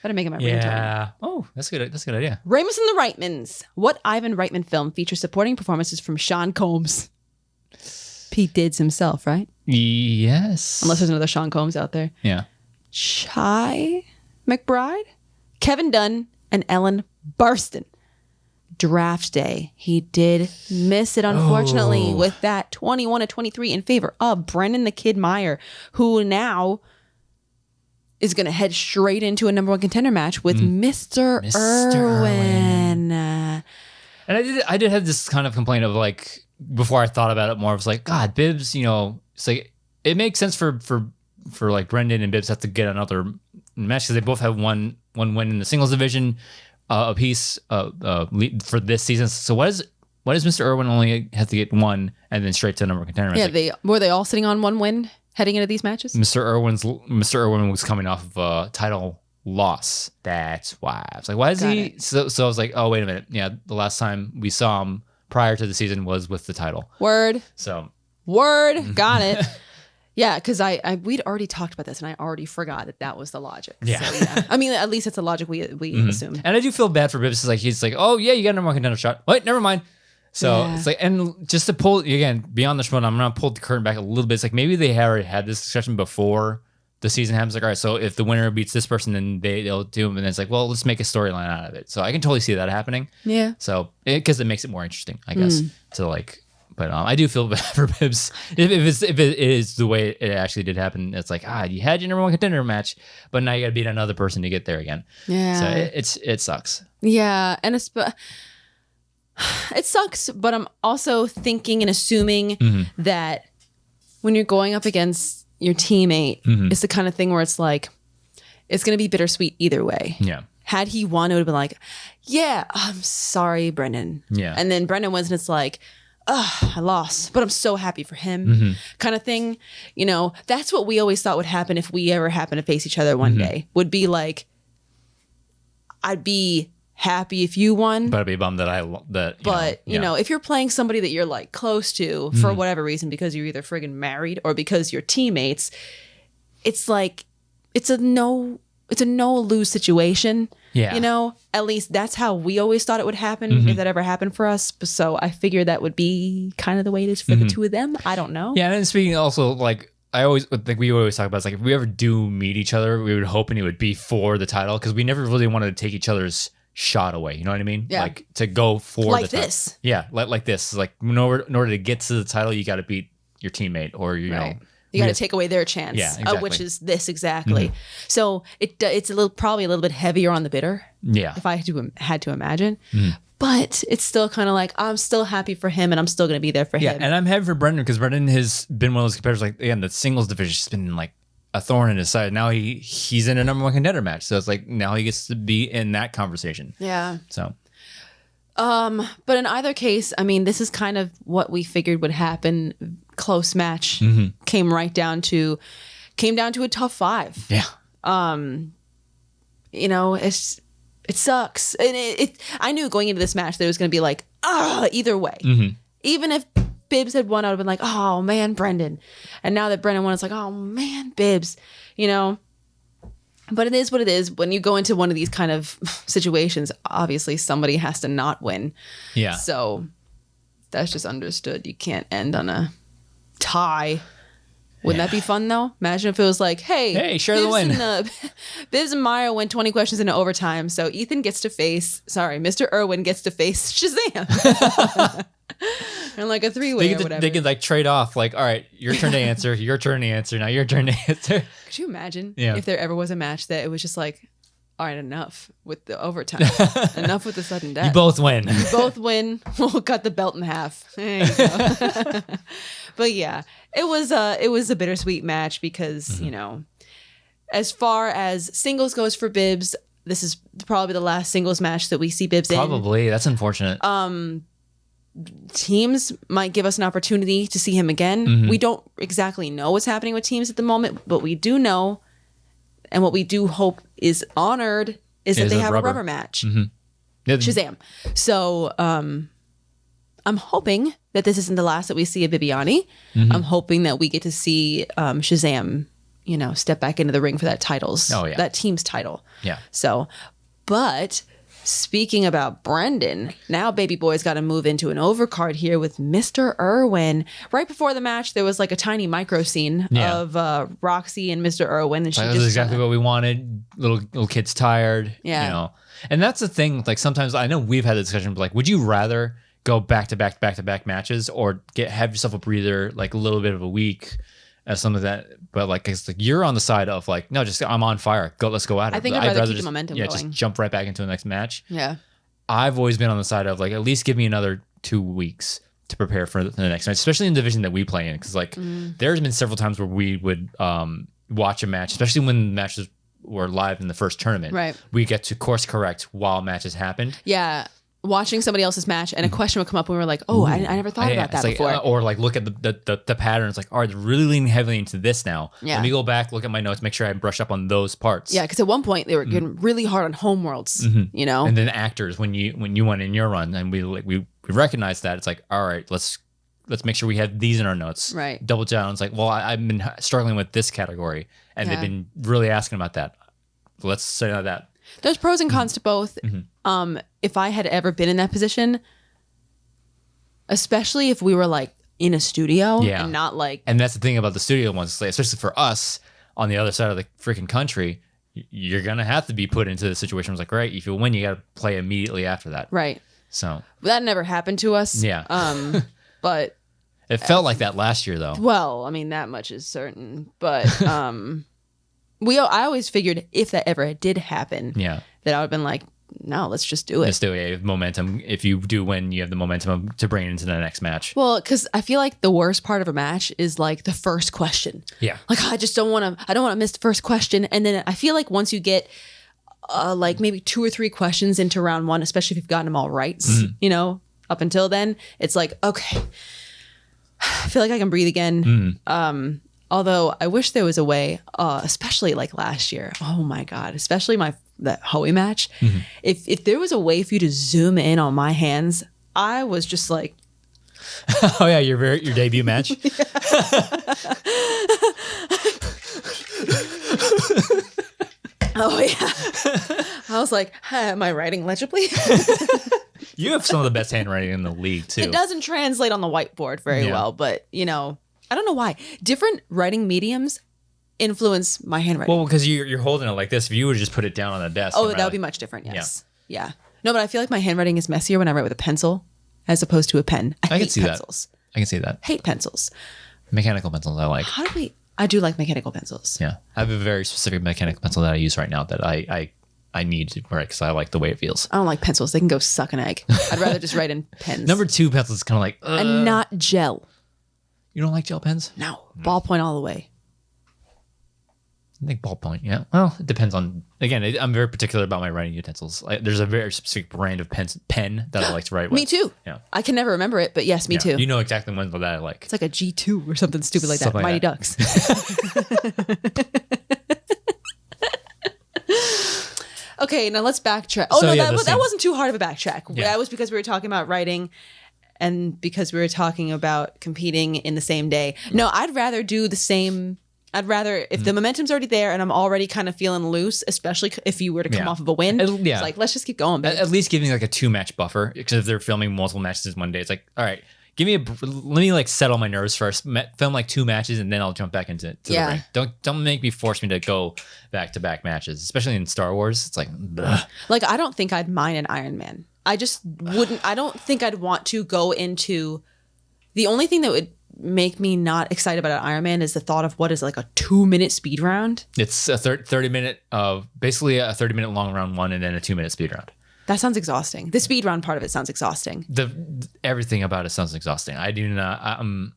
Speaker 2: Better make it my ringtone.
Speaker 1: Yeah. Oh, that's good. That's a good idea.
Speaker 2: Ramus and the Reitmans. What Ivan Reitman film features supporting performances from Sean Combs? Pete Dids himself, right?
Speaker 1: Yes.
Speaker 2: Unless there's another Sean Combs out there.
Speaker 1: Yeah.
Speaker 2: Chai McBride, Kevin Dunn, and Ellen Burstyn. Draft day. He did miss it, unfortunately, with that 21-23 in favor of Brendan the Kid Meyer, who now is going to head straight into a number one contender match with Mr. Erwin.
Speaker 1: And I did have this kind of complaint of like, before I thought about it more, I was like, God, Bibbs, it's like, it makes sense for for like Brendan and Bibbs have to get another match because they both have one win in the singles division apiece for this season. So why does Mr. Erwin only have to get one and then straight to a number one contender match?
Speaker 2: Yeah, were they all sitting on one win heading into these matches?
Speaker 1: Mr. Erwin was coming off of a title loss. That's why I was like, why is he? So I was like, oh wait a minute. Yeah, the last time we saw him prior to the season was with the title.
Speaker 2: Word.
Speaker 1: So
Speaker 2: got it. Yeah, because we'd already talked about this, and I already forgot that was the logic.
Speaker 1: Yeah.
Speaker 2: So, yeah. I mean, at least it's a logic we assume.
Speaker 1: And I do feel bad for Bibbs. He's like, oh yeah, you got a number one contender shot. Wait, never mind. So it's like, and just to pull again beyond the Schmoedown, I'm gonna pull the curtain back a little bit. It's like maybe they already had this discussion before the season happens. Like, all right, so if the winner beats this person, then they'll do them, and it's like, well, let's make a storyline out of it. So I can totally see that happening.
Speaker 2: Yeah.
Speaker 1: So because it makes it more interesting, I guess, to like. But I do feel bad for Bibbs if it is the way it actually did happen. It's like you had your number one contender match, but now you got to beat another person to get there again.
Speaker 2: Yeah,
Speaker 1: so it sucks.
Speaker 2: Yeah, and it sucks. But I'm also thinking and assuming that when you're going up against your teammate, it's the kind of thing where it's like it's going to be bittersweet either way.
Speaker 1: Yeah.
Speaker 2: Had he won, it would have been like, yeah, I'm sorry, Brendan.
Speaker 1: Yeah.
Speaker 2: And then Brendan wins, and it's like, I lost, but I'm so happy for him, kind of thing. You know, that's what we always thought would happen if we ever happen to face each other one day. Would be like, I'd be happy if you won,
Speaker 1: but I'd be bummed that
Speaker 2: you know, if you're playing somebody that you're like close to for whatever reason, because you're either friggin' married or because you're teammates, it's like it's a no lose situation.
Speaker 1: Yeah.
Speaker 2: You know, at least that's how we always thought it would happen if that ever happened for us. So I figured that would be kind of the way it is for the two of them. I don't know.
Speaker 1: Yeah. And speaking also, like, we always talk about, it's like, if we ever do meet each other, we would hope it would be for the title, because we never really wanted to take each other's shot away. You know what I mean?
Speaker 2: Yeah.
Speaker 1: Like, to go for
Speaker 2: like
Speaker 1: the title.
Speaker 2: this.
Speaker 1: Yeah. Like this. Like, in order to get to the title, you got to beat your teammate, or, you know.
Speaker 2: You got to take away their chance,
Speaker 1: Yeah, exactly.
Speaker 2: Which is this exactly. So it's probably a little bit heavier on the bitter.
Speaker 1: Yeah.
Speaker 2: If I had to imagine, but it's still kind of like I'm still happy for him, and I'm still going to be there for him.
Speaker 1: Yeah, and I'm happy for Brendan, because Brendan has been one of those competitors. Like, again, the singles division has been like a thorn in his side. Now he's in a number one contender match, so it's like now he gets to be in that conversation.
Speaker 2: Yeah.
Speaker 1: So.
Speaker 2: But in either case, I mean, this is kind of what we figured would happen. Close match came down to a tough 5.
Speaker 1: Yeah.
Speaker 2: You know, it sucks. And I knew going into this match that it was going to be like, either way. Even if Bibbs had won, I would have been like, oh man, Brendan. And now that Brendan won, it's like, oh man, Bibbs, you know. But it is what it is. When you go into one of these kind of situations, obviously somebody has to not win.
Speaker 1: Yeah.
Speaker 2: So that's just understood. You can't end on a tie. Wouldn't that be fun though? Imagine if it was like, hey,
Speaker 1: share the win.
Speaker 2: Bibbs and Meyer win 20 questions into overtime. So Mr. Erwin gets to face Shazam. And like a 3-way or whatever.
Speaker 1: They could like trade off, like, all right, your turn to answer, your turn to answer, now your turn to answer.
Speaker 2: Could you imagine if there ever was a match that it was just like, all right, enough with the overtime. Enough with the sudden death.
Speaker 1: You both win.
Speaker 2: We'll cut the belt in half. There you go. But yeah, it was a bittersweet match because, you know, as far as singles goes for Bibbs, this is probably the last singles match that we see Bibbs in.
Speaker 1: Probably. That's unfortunate.
Speaker 2: Teams might give us an opportunity to see him again. We don't exactly know what's happening with teams at the moment, but we do know, and what we do hope is honored, is that they have a rubber match. Shazam. So I'm hoping that this isn't the last that we see of Bibbiani. I'm hoping that we get to see Shazam, you know, step back into the ring for that that team's title.
Speaker 1: Yeah.
Speaker 2: So, but speaking about Brendan, now Baby Boy's got to move into an overcard here with Mr. Erwin. Right before the match, there was like a tiny micro scene of Roxy and Mr. Erwin, and
Speaker 1: that was exactly what we wanted. Little kid's tired.
Speaker 2: Yeah.
Speaker 1: You know, and that's the thing. Like, sometimes I know we've had the discussion, but like, would you rather go back to back matches, or have yourself a breather, like a little bit of a week, as some of that? But like, it's like you're on the side of like, no, just I'm on fire. Let's go at it.
Speaker 2: I think I'd rather keep the momentum going.
Speaker 1: Just jump right back into the next match.
Speaker 2: Yeah.
Speaker 1: I've always been on the side of like, at least give me another 2 weeks to prepare for the next match, especially in the division that we play in. Because like, there's been several times where we would watch a match, especially when matches were live in the first tournament.
Speaker 2: Right.
Speaker 1: We get to course correct while matches happened.
Speaker 2: Yeah. Watching somebody else's match and a question would come up and we were like, oh, I never thought about that before.
Speaker 1: Or like look at the patterns, like, oh, they're really leaning heavily into this now.
Speaker 2: Yeah.
Speaker 1: Let me go back, look at my notes, make sure I brush up on those parts.
Speaker 2: Yeah, because at one point they were getting really hard on homeworlds, you know?
Speaker 1: And then actors, when you went in your run and we recognized that, it's like, all right, let's make sure we have these in our notes.
Speaker 2: Right.
Speaker 1: Double down. It's like, well, I've been struggling with this category and they've been really asking about that. Let's say that.
Speaker 2: There's pros and cons to both. If I had ever been in that position, especially if we were like in a studio and not like...
Speaker 1: And that's the thing about the studio ones, especially for us on the other side of the freaking country, you're going to have to be put into the situation where it's like, right, if you win, you got to play immediately after that.
Speaker 2: Right.
Speaker 1: So...
Speaker 2: That never happened to us.
Speaker 1: Yeah.
Speaker 2: But...
Speaker 1: It felt like that last year, though.
Speaker 2: Well, I mean, that much is certain. But I always figured if that ever did happen, that I would have been like, no, let's just do it.
Speaker 1: Let's do it. Momentum. If you do win, you have the momentum to bring it into the next match.
Speaker 2: Well, because I feel like the worst part of a match is like the first question.
Speaker 1: Yeah.
Speaker 2: Like, I don't want to miss the first question. And then I feel like once you get like maybe 2 or 3 questions into round 1, especially if you've gotten them all right, you know, up until then, it's like, okay, I feel like I can breathe again. Although I wish there was a way, especially like last year. Oh my God, especially that Hoey match. If there was a way for you to zoom in on my hands, I was just like,
Speaker 1: oh yeah, your debut match.
Speaker 2: Oh yeah. I was like, am I writing legibly?
Speaker 1: You have some of the best handwriting in the league too.
Speaker 2: It doesn't translate on the whiteboard very well, but you know, I don't know why. Different writing mediums influence my handwriting.
Speaker 1: Well, because you're holding it like this. If you would just put it down on the desk.
Speaker 2: Oh, that would be much different. Yes. Yeah. No, but I feel like my handwriting is messier when I write with a pencil as opposed to a pen. I hate
Speaker 1: can see
Speaker 2: pencils.
Speaker 1: that. I can see that.
Speaker 2: Hate pencils.
Speaker 1: Mechanical pencils I like.
Speaker 2: I do like mechanical pencils.
Speaker 1: Yeah. I have a very specific mechanical pencil that I use right now that I need to write because I like the way it feels.
Speaker 2: I don't like pencils. They can go suck an egg. I'd rather just write in pens.
Speaker 1: Number 2 pencil is kind of like...
Speaker 2: And not gel.
Speaker 1: You don't like gel pens?
Speaker 2: No. Ballpoint all the way.
Speaker 1: I think ballpoint, yeah. Well, it depends on... Again, I'm very particular about my writing utensils. There's a very specific brand of pen that I like to write with.
Speaker 2: Me too.
Speaker 1: Yeah.
Speaker 2: I can never remember it, but yes, me too.
Speaker 1: You know exactly one that I like.
Speaker 2: It's like a G2 or something stupid like
Speaker 1: Something
Speaker 2: that.
Speaker 1: like
Speaker 2: Mighty
Speaker 1: that.
Speaker 2: Ducks. Okay, now let's backtrack. Oh, no, that wasn't too hard of a backtrack.
Speaker 1: Yeah.
Speaker 2: That was because we were talking about writing and because we were talking about competing in the same day. No, I'd rather do the same... if the momentum's already there and I'm already kind of feeling loose, especially if you were to come off of a win, it's like, let's just keep going, babe.
Speaker 1: At least giving like a 2-match buffer, because if they're filming multiple matches in one day, it's like, all right, let me like settle my nerves first, film like 2 matches, and then I'll jump back into the ring. Don't make me force me to go back-to-back matches, especially in Star Wars. It's like, bleh.
Speaker 2: Like, I don't think I'd mind an Iron Man. I just wouldn't. I don't think I'd want to go into... The only thing that would make me not excited about an Iron Man is the thought of what is like a 2-minute speed round.
Speaker 1: It's a 30-minute basically a 30-minute long round 1 and then a 2-minute speed round.
Speaker 2: That sounds exhausting. The speed round part of it sounds exhausting.
Speaker 1: Everything about it sounds exhausting. I do not.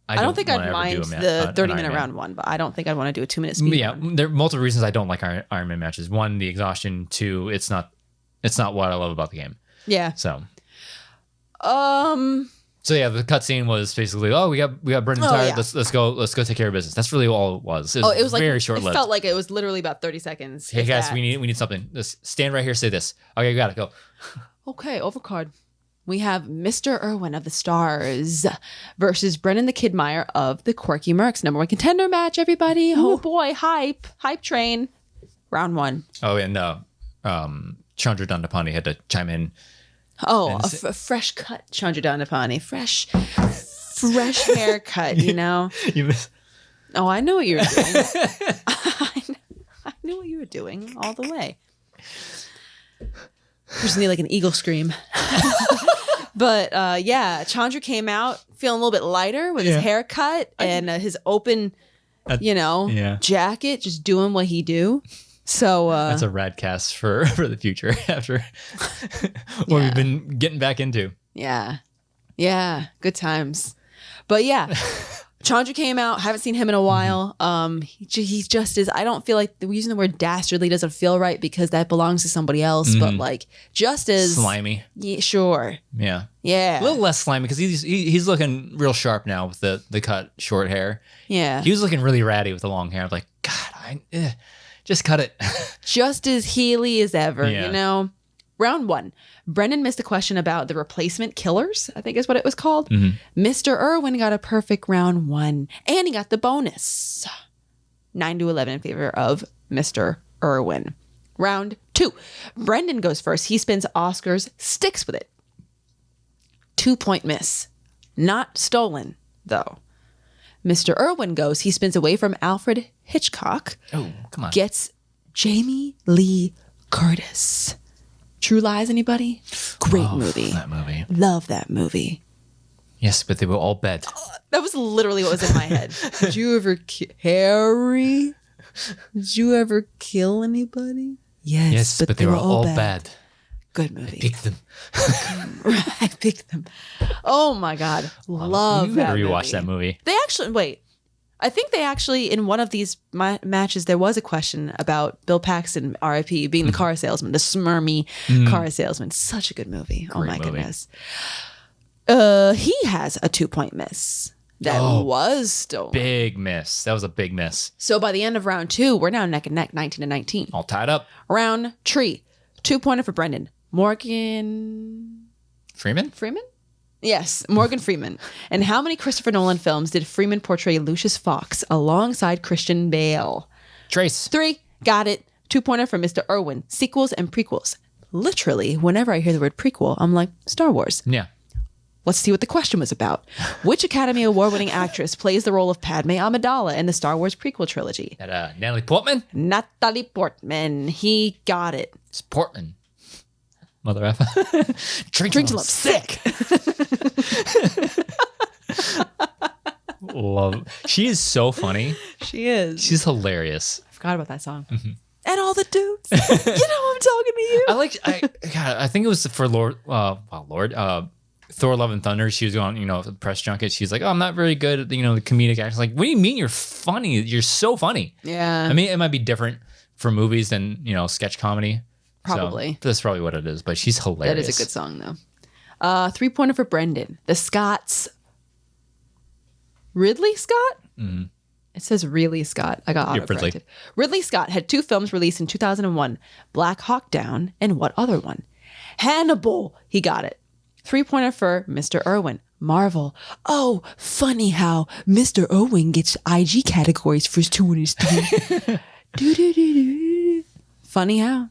Speaker 1: I
Speaker 2: don't think I'd mind the 30-minute round 1, but I don't think I'd want to do a 2-minute speed round.
Speaker 1: Yeah, there are multiple reasons I don't like Iron Man matches. 1, the exhaustion. 2, it's not what I love about the game.
Speaker 2: Yeah.
Speaker 1: So yeah, the cutscene was basically, we got Brendan tired. Yeah. Let's go take care of business. That's really all it was. It was very
Speaker 2: like,
Speaker 1: short-lived.
Speaker 2: It felt like it was literally about 30 seconds.
Speaker 1: Hey guys, we need something. Just stand right here. Say this. Okay, you got it. Go.
Speaker 2: Okay, overcard. We have Mr. Erwin of the Stars versus Brendan the Kid Meyer of the Quirky Mercs. #1 contender match, everybody. Ooh. Oh boy, hype train. Round 1. Oh,
Speaker 1: and Chandra Dandapani had to chime in.
Speaker 2: Oh, a fresh cut, Chandra Dandapani. Fresh haircut, you know? Oh, I know what you were doing. I knew what you were doing all the way. Just need like an eagle scream. But yeah, Chandra came out feeling a little bit lighter with his haircut and his open, jacket, just doing what he do. So
Speaker 1: that's a rad cast for the future after what we've been getting back into.
Speaker 2: Yeah. Good times. But yeah. Chandra came out. Haven't seen him in a while. He's just as, I don't feel like using the word dastardly doesn't feel right because that belongs to somebody else. But like just as
Speaker 1: slimy.
Speaker 2: Yeah, sure.
Speaker 1: Yeah.
Speaker 2: Yeah.
Speaker 1: A little less slimy because he's looking real sharp now with the cut short hair.
Speaker 2: Yeah.
Speaker 1: He was looking really ratty with the long hair. I'm like, God, just cut it.
Speaker 2: Just as Healy as ever,
Speaker 1: Yeah.
Speaker 2: you know? Round 1. Brendan missed a question about the replacement killers, I think is what it was called. Mr. Erwin got a perfect round 1, and he got the bonus. 9-11 in favor of Mr. Erwin. Round 2. Brendan goes first. He spins Oscars, sticks with it. 2-point miss. Not stolen, though. Mr. Erwin goes. He spins away from Alfred Hitchcock.
Speaker 1: Oh, come on.
Speaker 2: Gets Jamie Lee Curtis. True Lies, anybody? Great movie.
Speaker 1: That movie.
Speaker 2: Love that movie.
Speaker 1: Yes, but they were all bad.
Speaker 2: That was literally what was in my head. Did you ever Harry? Did you ever kill anybody?
Speaker 1: Yes, but they were all bad.
Speaker 2: Good movie.
Speaker 1: Pick them.
Speaker 2: I picked them. Oh my God. Love
Speaker 1: you
Speaker 2: that
Speaker 1: gotta rewatch
Speaker 2: movie.
Speaker 1: that movie.
Speaker 2: They actually, wait. I think they actually, in one of these matches, there was a question about Bill Paxton, R.I.P., being the car salesman, the smarmy car salesman. Such a good movie. Oh my goodness. He has a 2-point miss. That was stolen.
Speaker 1: Big miss. That was a big miss.
Speaker 2: So by the end of round 2, we're now neck and neck, 19-19.
Speaker 1: All tied up.
Speaker 2: Round 3, 2-pointer for Brendan. Morgan
Speaker 1: Freeman?
Speaker 2: Yes, Morgan Freeman. And how many Christopher Nolan films did Freeman portray Lucius Fox alongside Christian Bale?
Speaker 1: Trace.
Speaker 2: 3, got it. 2-pointer for Mr. Erwin. Sequels and prequels. Literally, whenever I hear the word prequel, I'm like, Star Wars.
Speaker 1: Yeah.
Speaker 2: Let's see what the question was about. Which Academy Award-winning actress plays the role of Padme Amidala in the Star Wars prequel trilogy?
Speaker 1: That Natalie Portman?
Speaker 2: Natalie Portman. He got it.
Speaker 1: It's Portman. Mother effer. Drink
Speaker 2: Drink till I'm sick.
Speaker 1: Love. She is so funny.
Speaker 2: She is.
Speaker 1: She's hilarious.
Speaker 2: I forgot about that song. And all the dudes. You know I'm talking to you.
Speaker 1: I think it was for Thor Love and Thunder. She was going, the press junket. She's like, oh, I'm not very good at, the comedic acting. Like, what do you mean you're funny? You're so funny.
Speaker 2: Yeah.
Speaker 1: I mean, it might be different for movies than, sketch comedy.
Speaker 2: Probably.
Speaker 1: So that's probably what it is, but she's hilarious.
Speaker 2: That is a good song, though. 3-pointer for Brendan. The Scots. Ridley Scott? Mm-hmm. It says really Scott. I got autocorrected. Ridley Scott had 2 films released in 2001. Black Hawk Down and what other one? Hannibal. He got it. 3-pointer for Mr. Erwin. Marvel. Oh, funny how Mr. Erwin gets IG categories for his 2 and his 3. Do. Funny how.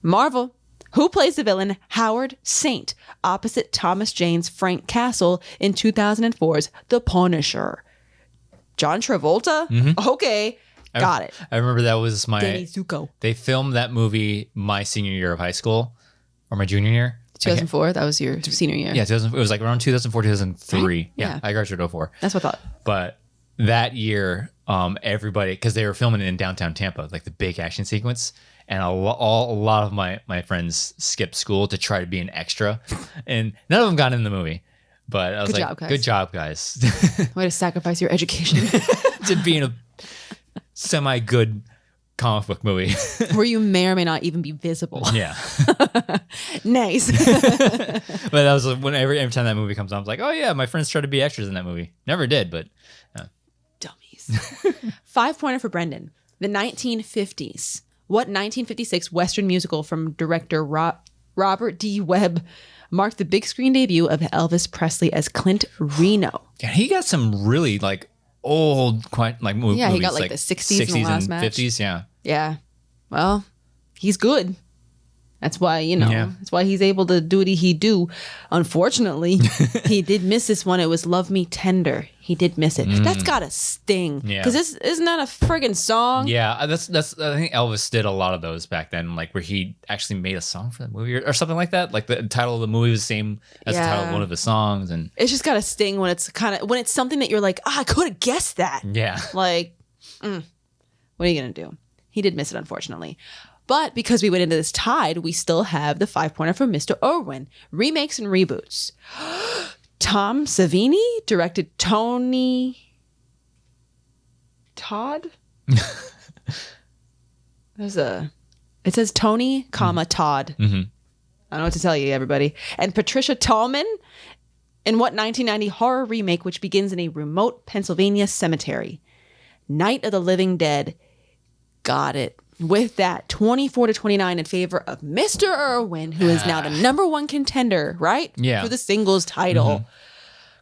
Speaker 2: Marvel. Who plays the villain Howard Saint opposite Thomas Jane's Frank Castle in 2004's The Punisher? John Travolta? Mm-hmm. Okay. Got it.
Speaker 1: I remember that was
Speaker 2: Danny Zuko.
Speaker 1: They filmed that movie my senior year of high school or my junior year.
Speaker 2: 2004? That was your senior year.
Speaker 1: Yeah, it was like around 2004, 2003. Right? Yeah, I graduated 2004.
Speaker 2: That's what I thought.
Speaker 1: But that year, everybody, because they were filming it in downtown Tampa, like the big action sequence. And a lot of my friends skipped school to try to be an extra. And none of them got in the movie. But I was good job, guys.
Speaker 2: Way to sacrifice your education.
Speaker 1: To be in a semi-good comic book movie.
Speaker 2: Where you may or may not even be visible.
Speaker 1: Yeah.
Speaker 2: Nice.
Speaker 1: But that was when every time that movie comes on, I was like, oh yeah, my friends tried to be extras in that movie. Never did, but.
Speaker 2: Dummies. 5-pointer for Brendan. The 1950s. What 1956 Western musical from director Robert D. Webb marked the big screen debut of Elvis Presley as Clint Reno?
Speaker 1: Yeah, he got some really old, quite movies.
Speaker 2: Yeah, he got the 60s in the last match.
Speaker 1: 50s, yeah.
Speaker 2: Yeah. Well, he's good. That's why, that's why he's able to do what he do. Unfortunately, he did miss this one. It was Love Me Tender. He did miss it. That's got a sting. Yeah. Because this isn't that a friggin' song?
Speaker 1: Yeah, that's. I think Elvis did a lot of those back then, where he actually made a song for the movie or something like that. Like the title of the movie was the same as the title of one of his songs, and
Speaker 2: it's just got a sting when it's something that you're like, I could have guessed that.
Speaker 1: Yeah.
Speaker 2: What are you gonna do? He did miss it, unfortunately. But because we went into this tied, we still have the 5-pointer for Mr. Erwin. Remakes and reboots. Tom Savini directed Tony Todd? It says Tony, Todd. I don't know what to tell you, everybody. And Patricia Tallman in what 1990 horror remake which begins in a remote Pennsylvania cemetery? Night of the Living Dead. Got it. With that, 24-29 in favor of Mr. Erwin, who is now the #1 contender, right?
Speaker 1: Yeah.
Speaker 2: For the singles title.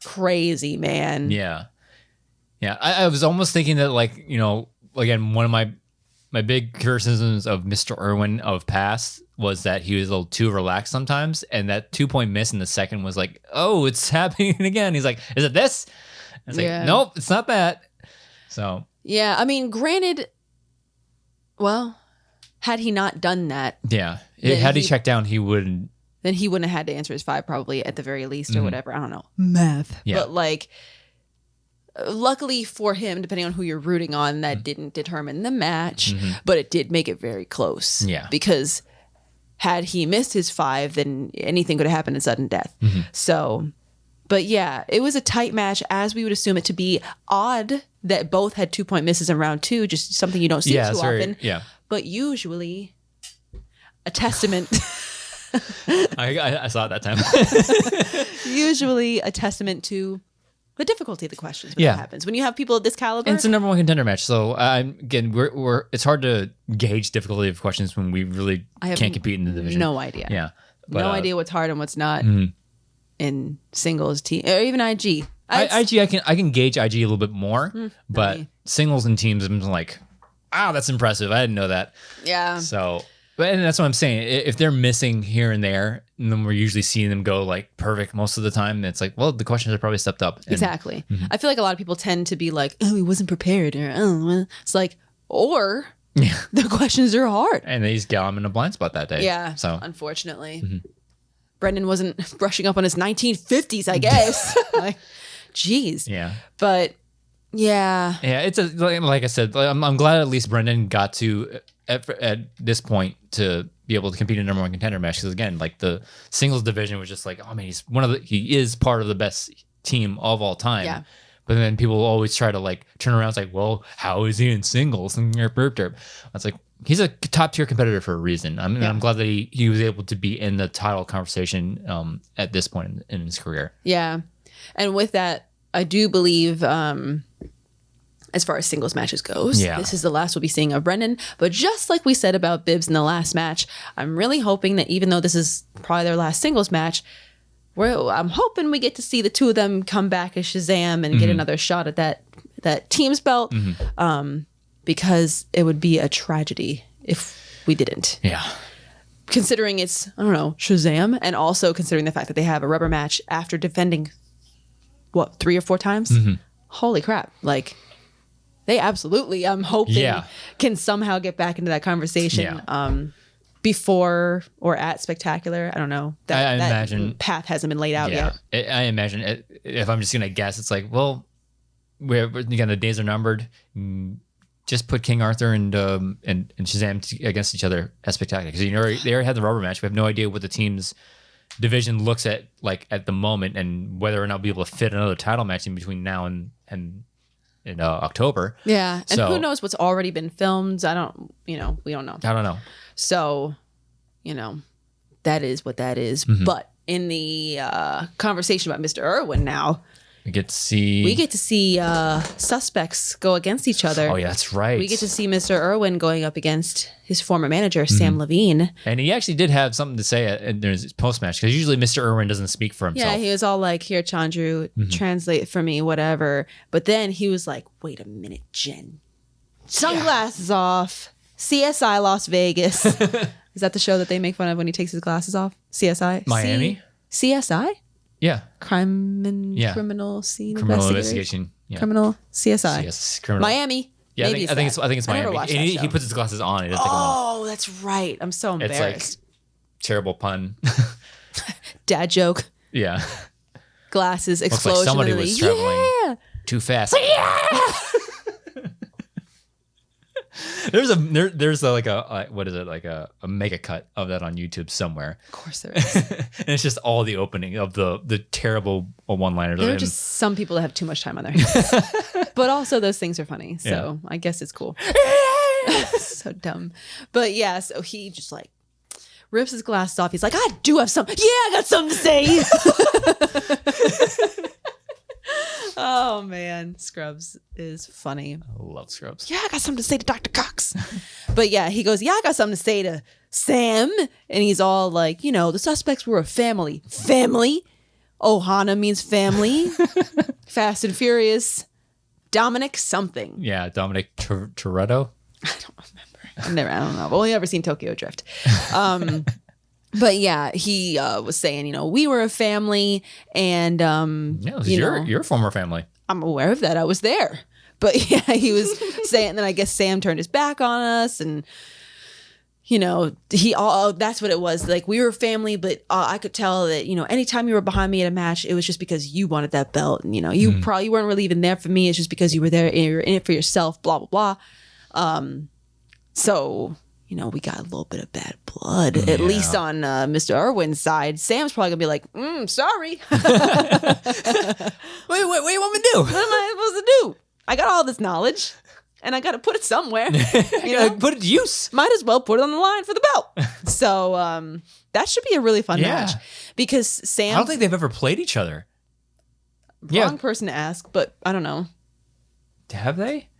Speaker 2: Crazy, man.
Speaker 1: Yeah. Yeah. I was almost thinking that, like, you know, again, one of my big criticisms of Mr. Erwin of past was that he was a little too relaxed sometimes. And that 2-point miss in the second was like, oh, it's happening again. He's like, is it this? I was like, nope, it's not that. So.
Speaker 2: Yeah. I mean, granted, well, had he not done that.
Speaker 1: Yeah. Had he checked down, he wouldn't.
Speaker 2: Then he wouldn't have had to answer his 5 probably at the very least or whatever. I don't know. Math.
Speaker 1: Yeah.
Speaker 2: But like, luckily for him, depending on who you're rooting on, that didn't determine the match, but it did make it very close.
Speaker 1: Yeah.
Speaker 2: Because had he missed his 5, then anything could have happened in sudden death. So, but yeah, it was a tight match as we would assume it to be. Odd that both had 2-point misses in round 2, just something you don't see too often.
Speaker 1: Yeah.
Speaker 2: But usually a testament.
Speaker 1: I saw it that time.
Speaker 2: Usually a testament to the difficulty of the questions when that happens. When you have people of this caliber.
Speaker 1: And it's a #1 contender match. So again, it's hard to gauge difficulty of questions when we really can't compete in the division.
Speaker 2: No idea.
Speaker 1: Yeah. But,
Speaker 2: no idea what's hard and what's not in singles, team, or even IG.
Speaker 1: IG, I can gauge IG a little bit more, but singles and teams, I'm like, that's impressive. I didn't know that.
Speaker 2: Yeah.
Speaker 1: So, and that's what I'm saying. If they're missing here and there, and then we're usually seeing them go like perfect most of the time, it's like, well, the questions are probably stepped up.
Speaker 2: Exactly. I feel like a lot of people tend to be like, oh, he wasn't prepared, or oh, well. It's like, or the questions are hard,
Speaker 1: and they just got him in a blind spot that day.
Speaker 2: Yeah.
Speaker 1: So
Speaker 2: unfortunately, Brendan wasn't brushing up on his 1950s, I guess. Like, geez.
Speaker 1: Yeah.
Speaker 2: But yeah.
Speaker 1: Yeah. It's like I said, I'm glad at least Brendan got to at this point to be able to compete in a #1 contender match, because again, like the singles division was just like, oh man, he is part of the best team of all time.
Speaker 2: Yeah.
Speaker 1: But then people always try to like turn around. It's like, well, how is he in singles? And it's like, he's a top tier competitor for a reason. I'm glad that he was able to be in the title conversation at this point in his career.
Speaker 2: Yeah. And with that, I do believe, as far as singles matches goes, this is the last we'll be seeing of Brendan. But just like we said about Bibbs in the last match, I'm really hoping that even though this is probably their last singles match, I'm hoping we get to see the two of them come back as Shazam and get another shot at that team's belt, because it would be a tragedy if we didn't.
Speaker 1: Yeah.
Speaker 2: Considering it's, I don't know, Shazam, and also considering the fact that they have a rubber match after defending, 3 or 4 times? Holy crap. Like, they absolutely, I'm hoping, can somehow get back into that conversation before or at Spectacular. I don't know.
Speaker 1: I imagine
Speaker 2: that path hasn't been laid out yet.
Speaker 1: I imagine if I'm just going to guess, it's like, well, again, the days are numbered. Just put King Arthur and Shazam against each other at Spectacular, because they already had the rubber match. We have no idea what the team's division looks at like at the moment, and whether or not we'll be able to fit another title match in between now and in October.
Speaker 2: Yeah, and who knows what's already been filmed? We don't know.
Speaker 1: I don't know.
Speaker 2: So, that is what that is. But in the conversation about Mr. Erwin now,
Speaker 1: we get to see
Speaker 2: suspects go against each other.
Speaker 1: Oh yeah, that's right.
Speaker 2: We get to see Mr. Erwin going up against his former manager, Sam Levine.
Speaker 1: And he actually did have something to say in his post-match, because usually Mr. Erwin doesn't speak for himself.
Speaker 2: Yeah, he was all like, here, Chandru, translate for me, whatever. But then he was like, wait a minute, Jen. Sunglasses off. CSI Las Vegas. Is that the show that they make fun of when he takes his glasses off? CSI?
Speaker 1: Miami?
Speaker 2: CSI?
Speaker 1: Yeah.
Speaker 2: Criminal scene investigation.
Speaker 1: Yeah.
Speaker 2: Criminal CSI.
Speaker 1: Yes, criminal.
Speaker 2: Miami.
Speaker 1: Yeah, I think it's Miami. And he puts his glasses on. He doesn't take them off.
Speaker 2: Oh, that's right. I'm so embarrassed.
Speaker 1: It's like terrible pun.
Speaker 2: Dad joke.
Speaker 1: Yeah.
Speaker 2: Glasses, explosion.
Speaker 1: Looks like somebody was traveling too fast. Yeah. There's what is it, like a mega cut of that on YouTube somewhere.
Speaker 2: Of course there is.
Speaker 1: And it's just all the opening of the terrible one-liners.
Speaker 2: There are just some people that have too much time on their hands. But also those things are funny. So I guess it's cool. So dumb. But yeah, so he just like rips his glasses off. He's like, I do have something. Yeah, I got something to say. Oh man, Scrubs is funny.
Speaker 1: I love Scrubs.
Speaker 2: Yeah, I got something to say to Dr. Cox. But yeah, he goes, yeah, I got something to say to Sam. And he's all like, the suspects were a family. Family? Ohana means family. Fast and Furious. Dominic something.
Speaker 1: Yeah, Dominic Toretto.
Speaker 2: I don't remember. I don't know. I've only ever seen Tokyo Drift. But yeah, he was saying, we were a family, and
Speaker 1: your former family.
Speaker 2: I'm aware of that. I was there. But yeah, he was saying, and then I guess Sam turned his back on us, and that's what it was. Like, we were a family, but I could tell that, anytime you were behind me at a match, it was just because you wanted that belt, and you probably weren't really even there for me. It's just because you were there and you were in it for yourself. Blah blah blah. So. We got a little bit of bad blood, at least on Mr. Erwin's side. Sam's probably going to be like, sorry.
Speaker 1: Wait, what do you want me to do?
Speaker 2: What am I supposed to do? I got all this knowledge, and I got to put it somewhere.
Speaker 1: Put it to use.
Speaker 2: Might as well put it on the line for the belt. So that should be a really fun match. Because Sam...
Speaker 1: I don't think they've ever played each other.
Speaker 2: Wrong person to ask, but I don't know.
Speaker 1: Have they?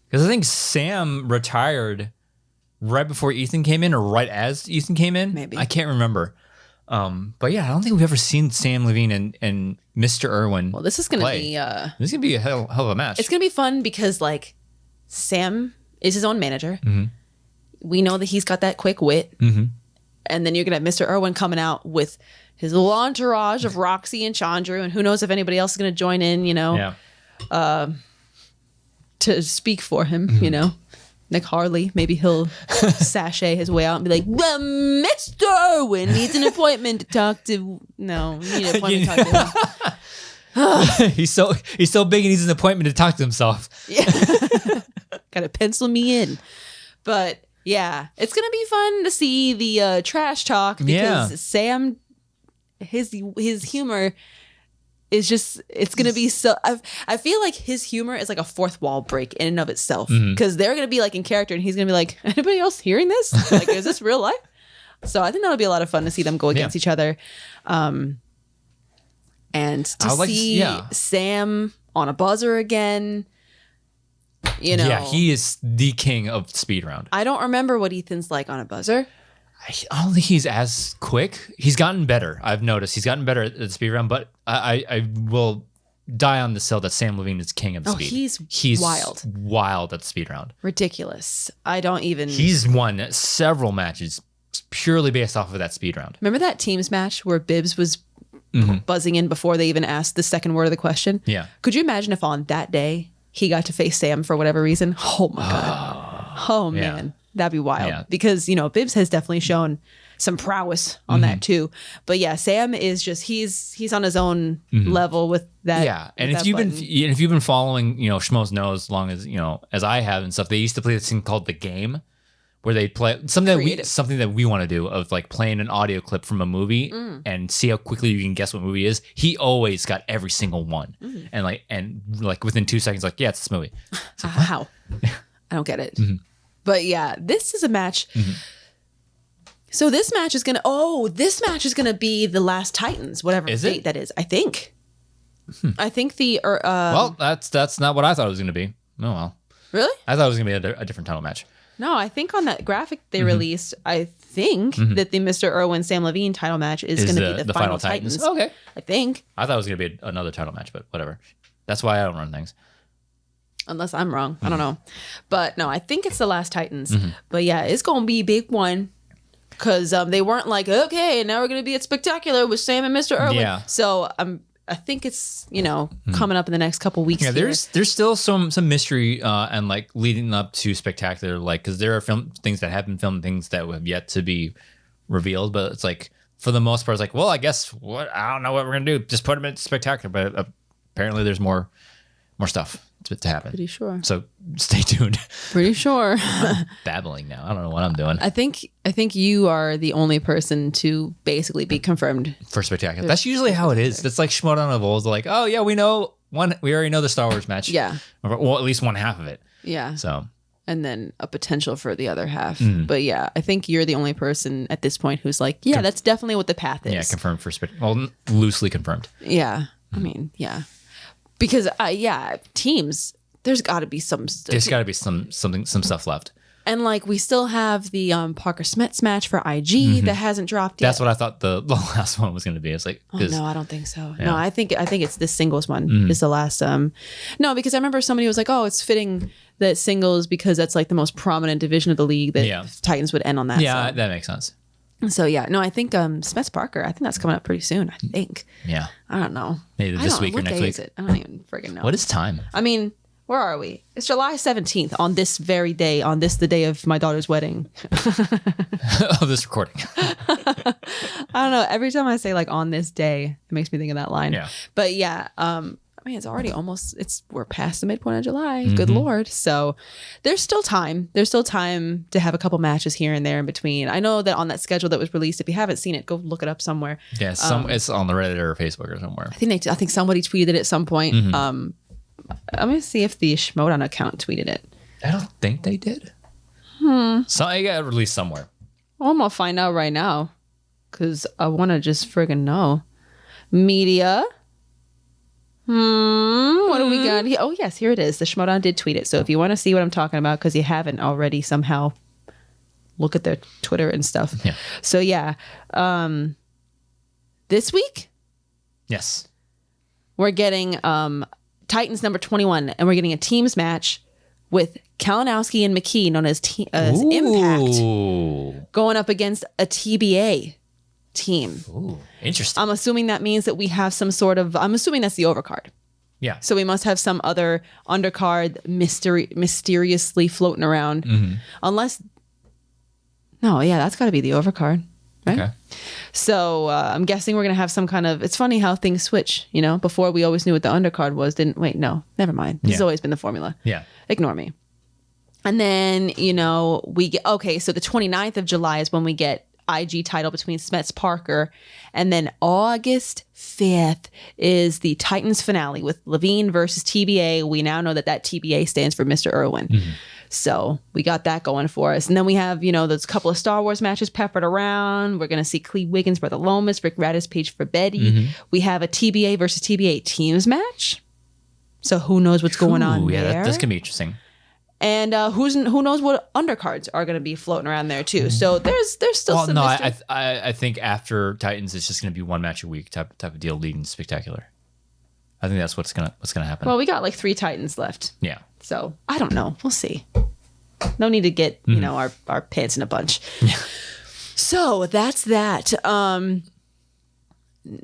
Speaker 1: Because I think Sam retired... right before Ethan came in, or right as Ethan came in.
Speaker 2: Maybe.
Speaker 1: I can't remember. But yeah, I don't think we've ever seen Sam Levine and Mr. Erwin.
Speaker 2: Well, this is going to be...
Speaker 1: this is going to be a hell of a match.
Speaker 2: It's going to be fun because, like, Sam is his own manager.
Speaker 1: Mm-hmm.
Speaker 2: We know that he's got that quick wit.
Speaker 1: Mm-hmm.
Speaker 2: And then you're going to have Mr. Erwin coming out with his little entourage of Roxy and Chandru, and who knows if anybody else is going to join in, to speak for him,
Speaker 1: Mm-hmm.
Speaker 2: Nick Harley, maybe he'll sashay his way out and be like, well, Mr. Erwin needs an appointment to talk to... No, you need an appointment to talk to him.
Speaker 1: He's so big he needs an appointment to talk to himself.
Speaker 2: Yeah. Gotta pencil me in. But yeah, it's gonna be fun to see the trash talk because Sam, his humor... is just, it's going to be so, I feel like his humor is like a fourth wall break in and of itself. Because they're going to be like in character and he's going to be like, anybody else hearing this? Like, is this real life? So I think that'll be a lot of fun to see them go against each other. And to see Sam on a buzzer again,
Speaker 1: Yeah, he is the king of speed round.
Speaker 2: I don't remember what Ethan's like on a buzzer.
Speaker 1: I don't think he's as quick. He's gotten better. I've noticed he's gotten better at the speed round, but I will die on the hill that Sam Levine is king of the speed. He's wild at the speed round.
Speaker 2: Ridiculous. I don't even...
Speaker 1: He's won several matches purely based off of that speed round.
Speaker 2: Remember that teams match where Bibbs was buzzing in before they even asked the second word of the question?
Speaker 1: Yeah.
Speaker 2: Could you imagine if on that day he got to face Sam for whatever reason? Oh my God. Oh man. Yeah. That'd be wild because, Bibbs has definitely shown some prowess on that too. But yeah, Sam is just, he's on his own level with that.
Speaker 1: Yeah. And if you've been following, Schmo's Nose as long as I have and stuff, they used to play this thing called The Game where they play something that we want to do of like playing an audio clip from a movie and see how quickly you can guess what movie it is. He always got every single one. And within 2 seconds, like, yeah, it's this movie. It's like,
Speaker 2: how? I don't get it. But yeah, this is a match. So this match is gonna be the last Titans, whatever date that is. I think. I think
Speaker 1: well, that's not what I thought it was gonna be. Oh well.
Speaker 2: Really?
Speaker 1: I thought it was gonna be a different title match.
Speaker 2: No, I think on that graphic they released, I think that the Mr. Erwin Sam Levine title match is going to be the final Titans.
Speaker 1: Okay.
Speaker 2: I think.
Speaker 1: I thought it was going to be another title match, but whatever. That's why I don't run things.
Speaker 2: Unless I'm wrong. I don't know. But no, I think it's the last Titans. But yeah, it's going to be a big one. Because they weren't like, okay, now we're going to be at Spectacular with Sam and Mr. Erwin. Yeah. So I think it's, coming up in the next couple weeks.
Speaker 1: Yeah, there's still some mystery and like leading up to Spectacular, like, because there are things that have been filmed, things that have yet to be revealed. But it's like, for the most part, it's like, well, I guess I don't know what we're going to do. Just put them in Spectacular. But apparently there's more stuff to happen.
Speaker 2: Pretty sure.
Speaker 1: So stay tuned.
Speaker 2: Pretty sure.
Speaker 1: I'm babbling now. I don't know what I'm doing.
Speaker 2: I think you are the only person to basically be confirmed
Speaker 1: For Spectacular. That's usually how it is. It's like Schmoedown of old. Like, oh yeah, we already know the Star Wars match.
Speaker 2: Yeah.
Speaker 1: Well, at least one half of it.
Speaker 2: Yeah.
Speaker 1: So.
Speaker 2: And then a potential for the other half. But yeah, I think you're the only person at this point who's like, yeah, that's definitely what the path is.
Speaker 1: Yeah, confirmed for loosely confirmed.
Speaker 2: Yeah. I mean, yeah. Because teams, there's got to be some
Speaker 1: stuff left.
Speaker 2: And like we still have the Parker Smets match for IG that hasn't dropped yet.
Speaker 1: That's what I thought the last one was going to be. It's like,
Speaker 2: no, I don't think so.
Speaker 1: Yeah.
Speaker 2: No, I think it's this singles one is the last. No, because I remember somebody was like, oh, it's fitting that singles because that's like the most prominent division of the league that Titans would end on that.
Speaker 1: Yeah,
Speaker 2: so.
Speaker 1: that makes sense.
Speaker 2: So yeah, no, I think Smets Parker. I think that's coming up pretty soon. I think.
Speaker 1: Yeah.
Speaker 2: I don't know.
Speaker 1: Maybe this week or next week.
Speaker 2: Is it? I don't even friggin' know.
Speaker 1: What is time?
Speaker 2: I mean, where are we? It's July 17th on this very day. On the day of my daughter's wedding.
Speaker 1: Of this recording.
Speaker 2: I don't know. Every time I say like on this day, it makes me think of that line.
Speaker 1: Yeah.
Speaker 2: But yeah, I mean, it's already we're past the midpoint of July. Good Lord. So there's still time. There's still time to have a couple matches here and there in between. I know that on that schedule that was released, if you haven't seen it, go look it up somewhere.
Speaker 1: Yeah, it's on the Reddit or Facebook or somewhere.
Speaker 2: I think somebody tweeted it at some point. I'm going to see if the Schmoedown account tweeted it.
Speaker 1: I don't think they did. So I got released somewhere.
Speaker 2: Well, I'm going to find out right now because I want to just friggin' know. Media. What do we got here? Oh, yes, here it is. The Schmoedown did tweet it. So if you want to see what I'm talking about, because you haven't already somehow, look at their Twitter and stuff.
Speaker 1: Yeah.
Speaker 2: So yeah, this week,
Speaker 1: yes,
Speaker 2: we're getting Titans number 21, and we're getting a teams match with Kalinowski and McKee, known as Impact, going up against a TBA team.
Speaker 1: Ooh, interesting.
Speaker 2: I'm assuming that means that we have some sort of, I'm assuming that's the overcard.
Speaker 1: Yeah.
Speaker 2: So we must have some other undercard mysteriously floating around. Unless, no, yeah, that's got to be the overcard, right? Okay. So I'm guessing we're going to have some kind of, it's funny how things switch, you know? Before we always knew what the undercard was. Never mind. This has always been the formula.
Speaker 1: Yeah.
Speaker 2: Ignore me. And then, you know, we get, okay, so the 29th of July is when we get IG title between Smets Parker, and then August 5th is the Titans finale with Levine versus TBA. We now know that TBA stands for Mr. Erwin. So we got that going for us. And then we have, you know, those couple of Star Wars matches peppered around. We're going to see Cleve Wiggins for the Lomas, Rick Radis Page for Betty. We have a TBA versus TBA teams match. So who knows what's going on there?
Speaker 1: Yeah, this can be interesting.
Speaker 2: And who knows what undercards are going to be floating around there too. So there's still some.
Speaker 1: Well, no, I think after Titans, it's just going to be one match a week type of deal leading Spectacular. I think that's what's gonna happen.
Speaker 2: Well, we got like 3 Titans left.
Speaker 1: Yeah.
Speaker 2: So I don't know. We'll see. No need to get you know our pants in a bunch. Yeah. So that's that.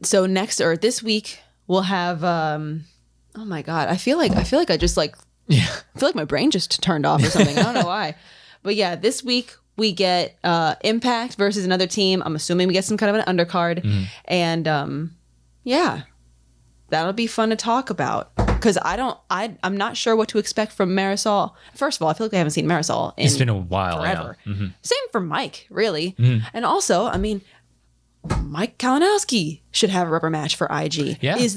Speaker 2: So next or this week we'll have. Oh my God! I feel like I just like. Yeah. I feel like my brain just turned off or something. I don't know why. But yeah, this week we get Impact versus another team. I'm assuming we get some kind of an undercard. And yeah, that'll be fun to talk about. Because I'm not sure what to expect from Marisol. First of all, I feel like I haven't seen Marisol in
Speaker 1: it's been a while
Speaker 2: forever. Same for Mike, really. And also, I mean, Mike Kalinowski should have a rubber match for IG.
Speaker 1: Yeah.
Speaker 2: Is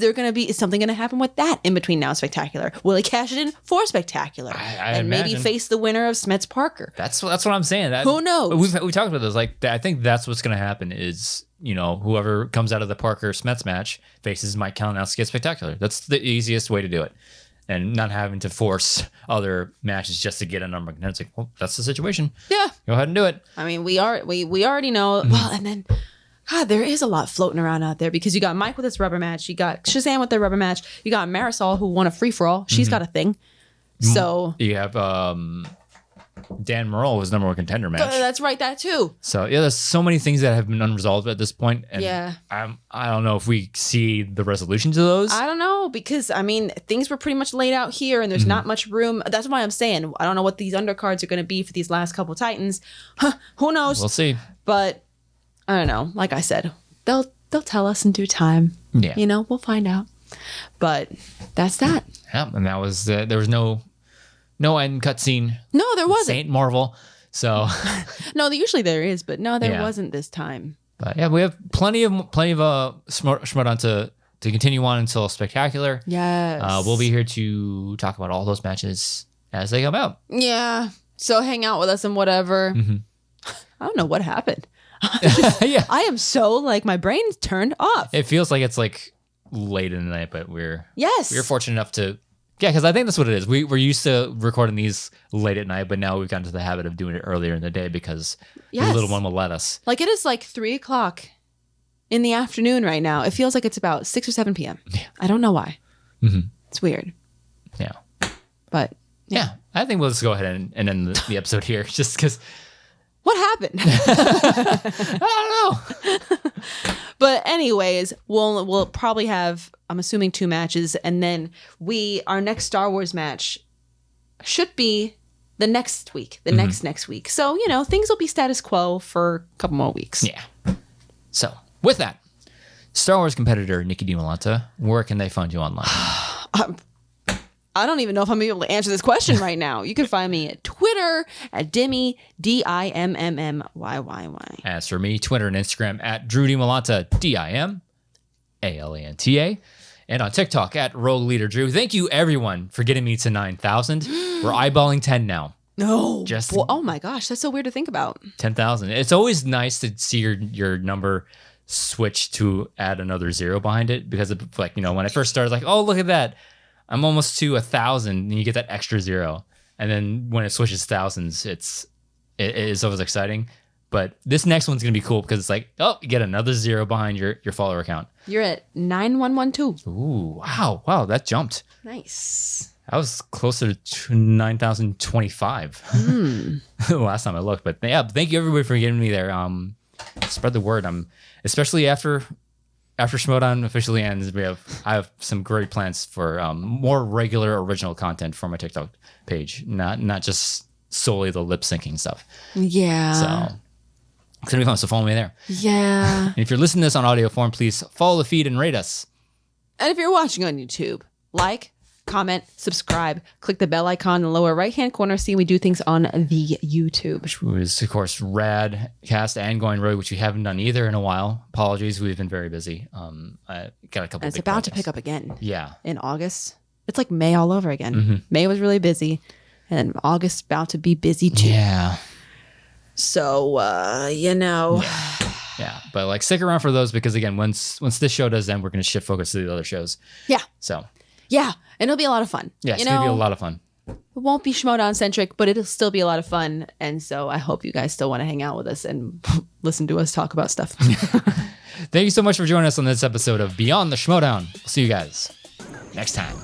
Speaker 2: something going to happen with that in between now and Spectacular? Will he cash it in for Spectacular? And maybe face the winner of Smets Parker?
Speaker 1: That's what I'm saying.
Speaker 2: Who knows?
Speaker 1: We talked about this. Like, I think that's what's going to happen is, you know, whoever comes out of the Parker Smets match faces Mike Kalinowski at Spectacular. That's the easiest way to do it. And not having to force other matches just to get a number. And it's like, well, that's the situation.
Speaker 2: Yeah.
Speaker 1: Go ahead and do it.
Speaker 2: I mean, we already know. Well, and then... God, there is a lot floating around out there because you got Mike with his rubber match. You got Shazam with their rubber match. You got Marisol who won a free-for-all. She's got a thing. So
Speaker 1: you have Dan Morrell was number 1 contender match.
Speaker 2: That's right, that too.
Speaker 1: So yeah, there's so many things that have been unresolved at this point. And
Speaker 2: yeah.
Speaker 1: I don't know if we see the resolution to those.
Speaker 2: I don't know because, I mean, things were pretty much laid out here and there's not much room. That's why I'm saying I don't know what these undercards are going to be for these last couple Titans. Who knows?
Speaker 1: We'll see.
Speaker 2: But... I don't know. Like I said, they'll tell us in due time.
Speaker 1: Yeah.
Speaker 2: You know, we'll find out. But that's that.
Speaker 1: Yeah, and that was there was no end cutscene.
Speaker 2: No, there wasn't.
Speaker 1: Saint Marvel. So
Speaker 2: no, usually there is, but no, there wasn't this time.
Speaker 1: But yeah, we have plenty of Schmoedown to continue on until Spectacular.
Speaker 2: Yes.
Speaker 1: We'll be here to talk about all those matches as they come out.
Speaker 2: Yeah. So hang out with us and whatever.
Speaker 1: Mm-hmm.
Speaker 2: I don't know what happened.
Speaker 1: Yeah.
Speaker 2: I am so like my brain's turned off.
Speaker 1: It feels like it's like late in the night, but we're fortunate enough to because I think that's what it is. We're used to recording these late at night, but now we've gotten to the habit of doing it earlier in the day because the little one will let us.
Speaker 2: Like it is like 3:00 in the afternoon right now. It feels like it's about 6 or 7 p.m.
Speaker 1: Yeah.
Speaker 2: I don't know why.
Speaker 1: Mm-hmm.
Speaker 2: It's weird.
Speaker 1: Yeah.
Speaker 2: But
Speaker 1: yeah, I think we'll just go ahead and end the episode here just because.
Speaker 2: What happened?
Speaker 1: I don't know.
Speaker 2: But anyways, we'll probably have, I'm assuming, 2 matches, and then our next Star Wars match should be the next week, next week. So, things will be status quo for a couple more weeks.
Speaker 1: Yeah. So, with that, Star Wars competitor Nicki Dimalanta, where can they find you online?
Speaker 2: I don't even know if I'm able to answer this question right now. You can find me at Twitter at Dimmy, DIMMMYYY.
Speaker 1: As for me, Twitter and Instagram at Drew Dimalanta, DIMALANTA. And on TikTok at Rogue Leader Drew. Thank you, everyone, for getting me to 9,000. We're eyeballing 10 now.
Speaker 2: No. Oh my gosh, that's so weird to think about.
Speaker 1: 10,000. It's always nice to see your number switch to add another 0 behind it because, when I first started, like, oh, look at that. I'm almost to 1,000, and you get that extra 0. And then when it switches thousands, it is always exciting. But this next one's gonna be cool because it's like, oh, you get another 0 behind your follower count.
Speaker 2: You're at 9112.
Speaker 1: Ooh, wow, that jumped.
Speaker 2: Nice.
Speaker 1: I was closer to 9,025 the last time I looked. But yeah, thank you everybody for getting me there. Spread the word. Especially after Schmoedown officially ends, I have some great plans for more regular original content for my TikTok page, not just solely the lip syncing stuff.
Speaker 2: Yeah.
Speaker 1: So it's gonna be fun. So follow me there.
Speaker 2: Yeah.
Speaker 1: And if you're listening to this on audio form, please follow the feed and rate us.
Speaker 2: And if you're watching on YouTube, like, comment, subscribe, click the bell icon in the lower right-hand corner. See, we do things on the YouTube.
Speaker 1: Which was, of course, Radcast and Going Rogue, which we haven't done either in a while. Apologies, we've been very busy. I got a couple.
Speaker 2: And it's about to pick up again.
Speaker 1: Yeah.
Speaker 2: In August, it's like May all over again.
Speaker 1: Mm-hmm.
Speaker 2: May was really busy, and August about to be busy too.
Speaker 1: Yeah.
Speaker 2: So
Speaker 1: Yeah, but stick around for those because again, once this show does end, we're going to shift focus to the other shows.
Speaker 2: Yeah.
Speaker 1: So.
Speaker 2: Yeah, and it'll be a lot of fun.
Speaker 1: Yeah, it's going to be a lot of fun.
Speaker 2: It won't be Schmoedown centric, but it'll still be a lot of fun. And so I hope you guys still want to hang out with us and listen to us talk about stuff.
Speaker 1: Thank you so much for joining us on this episode of Beyond the Schmoedown. We'll see you guys next time.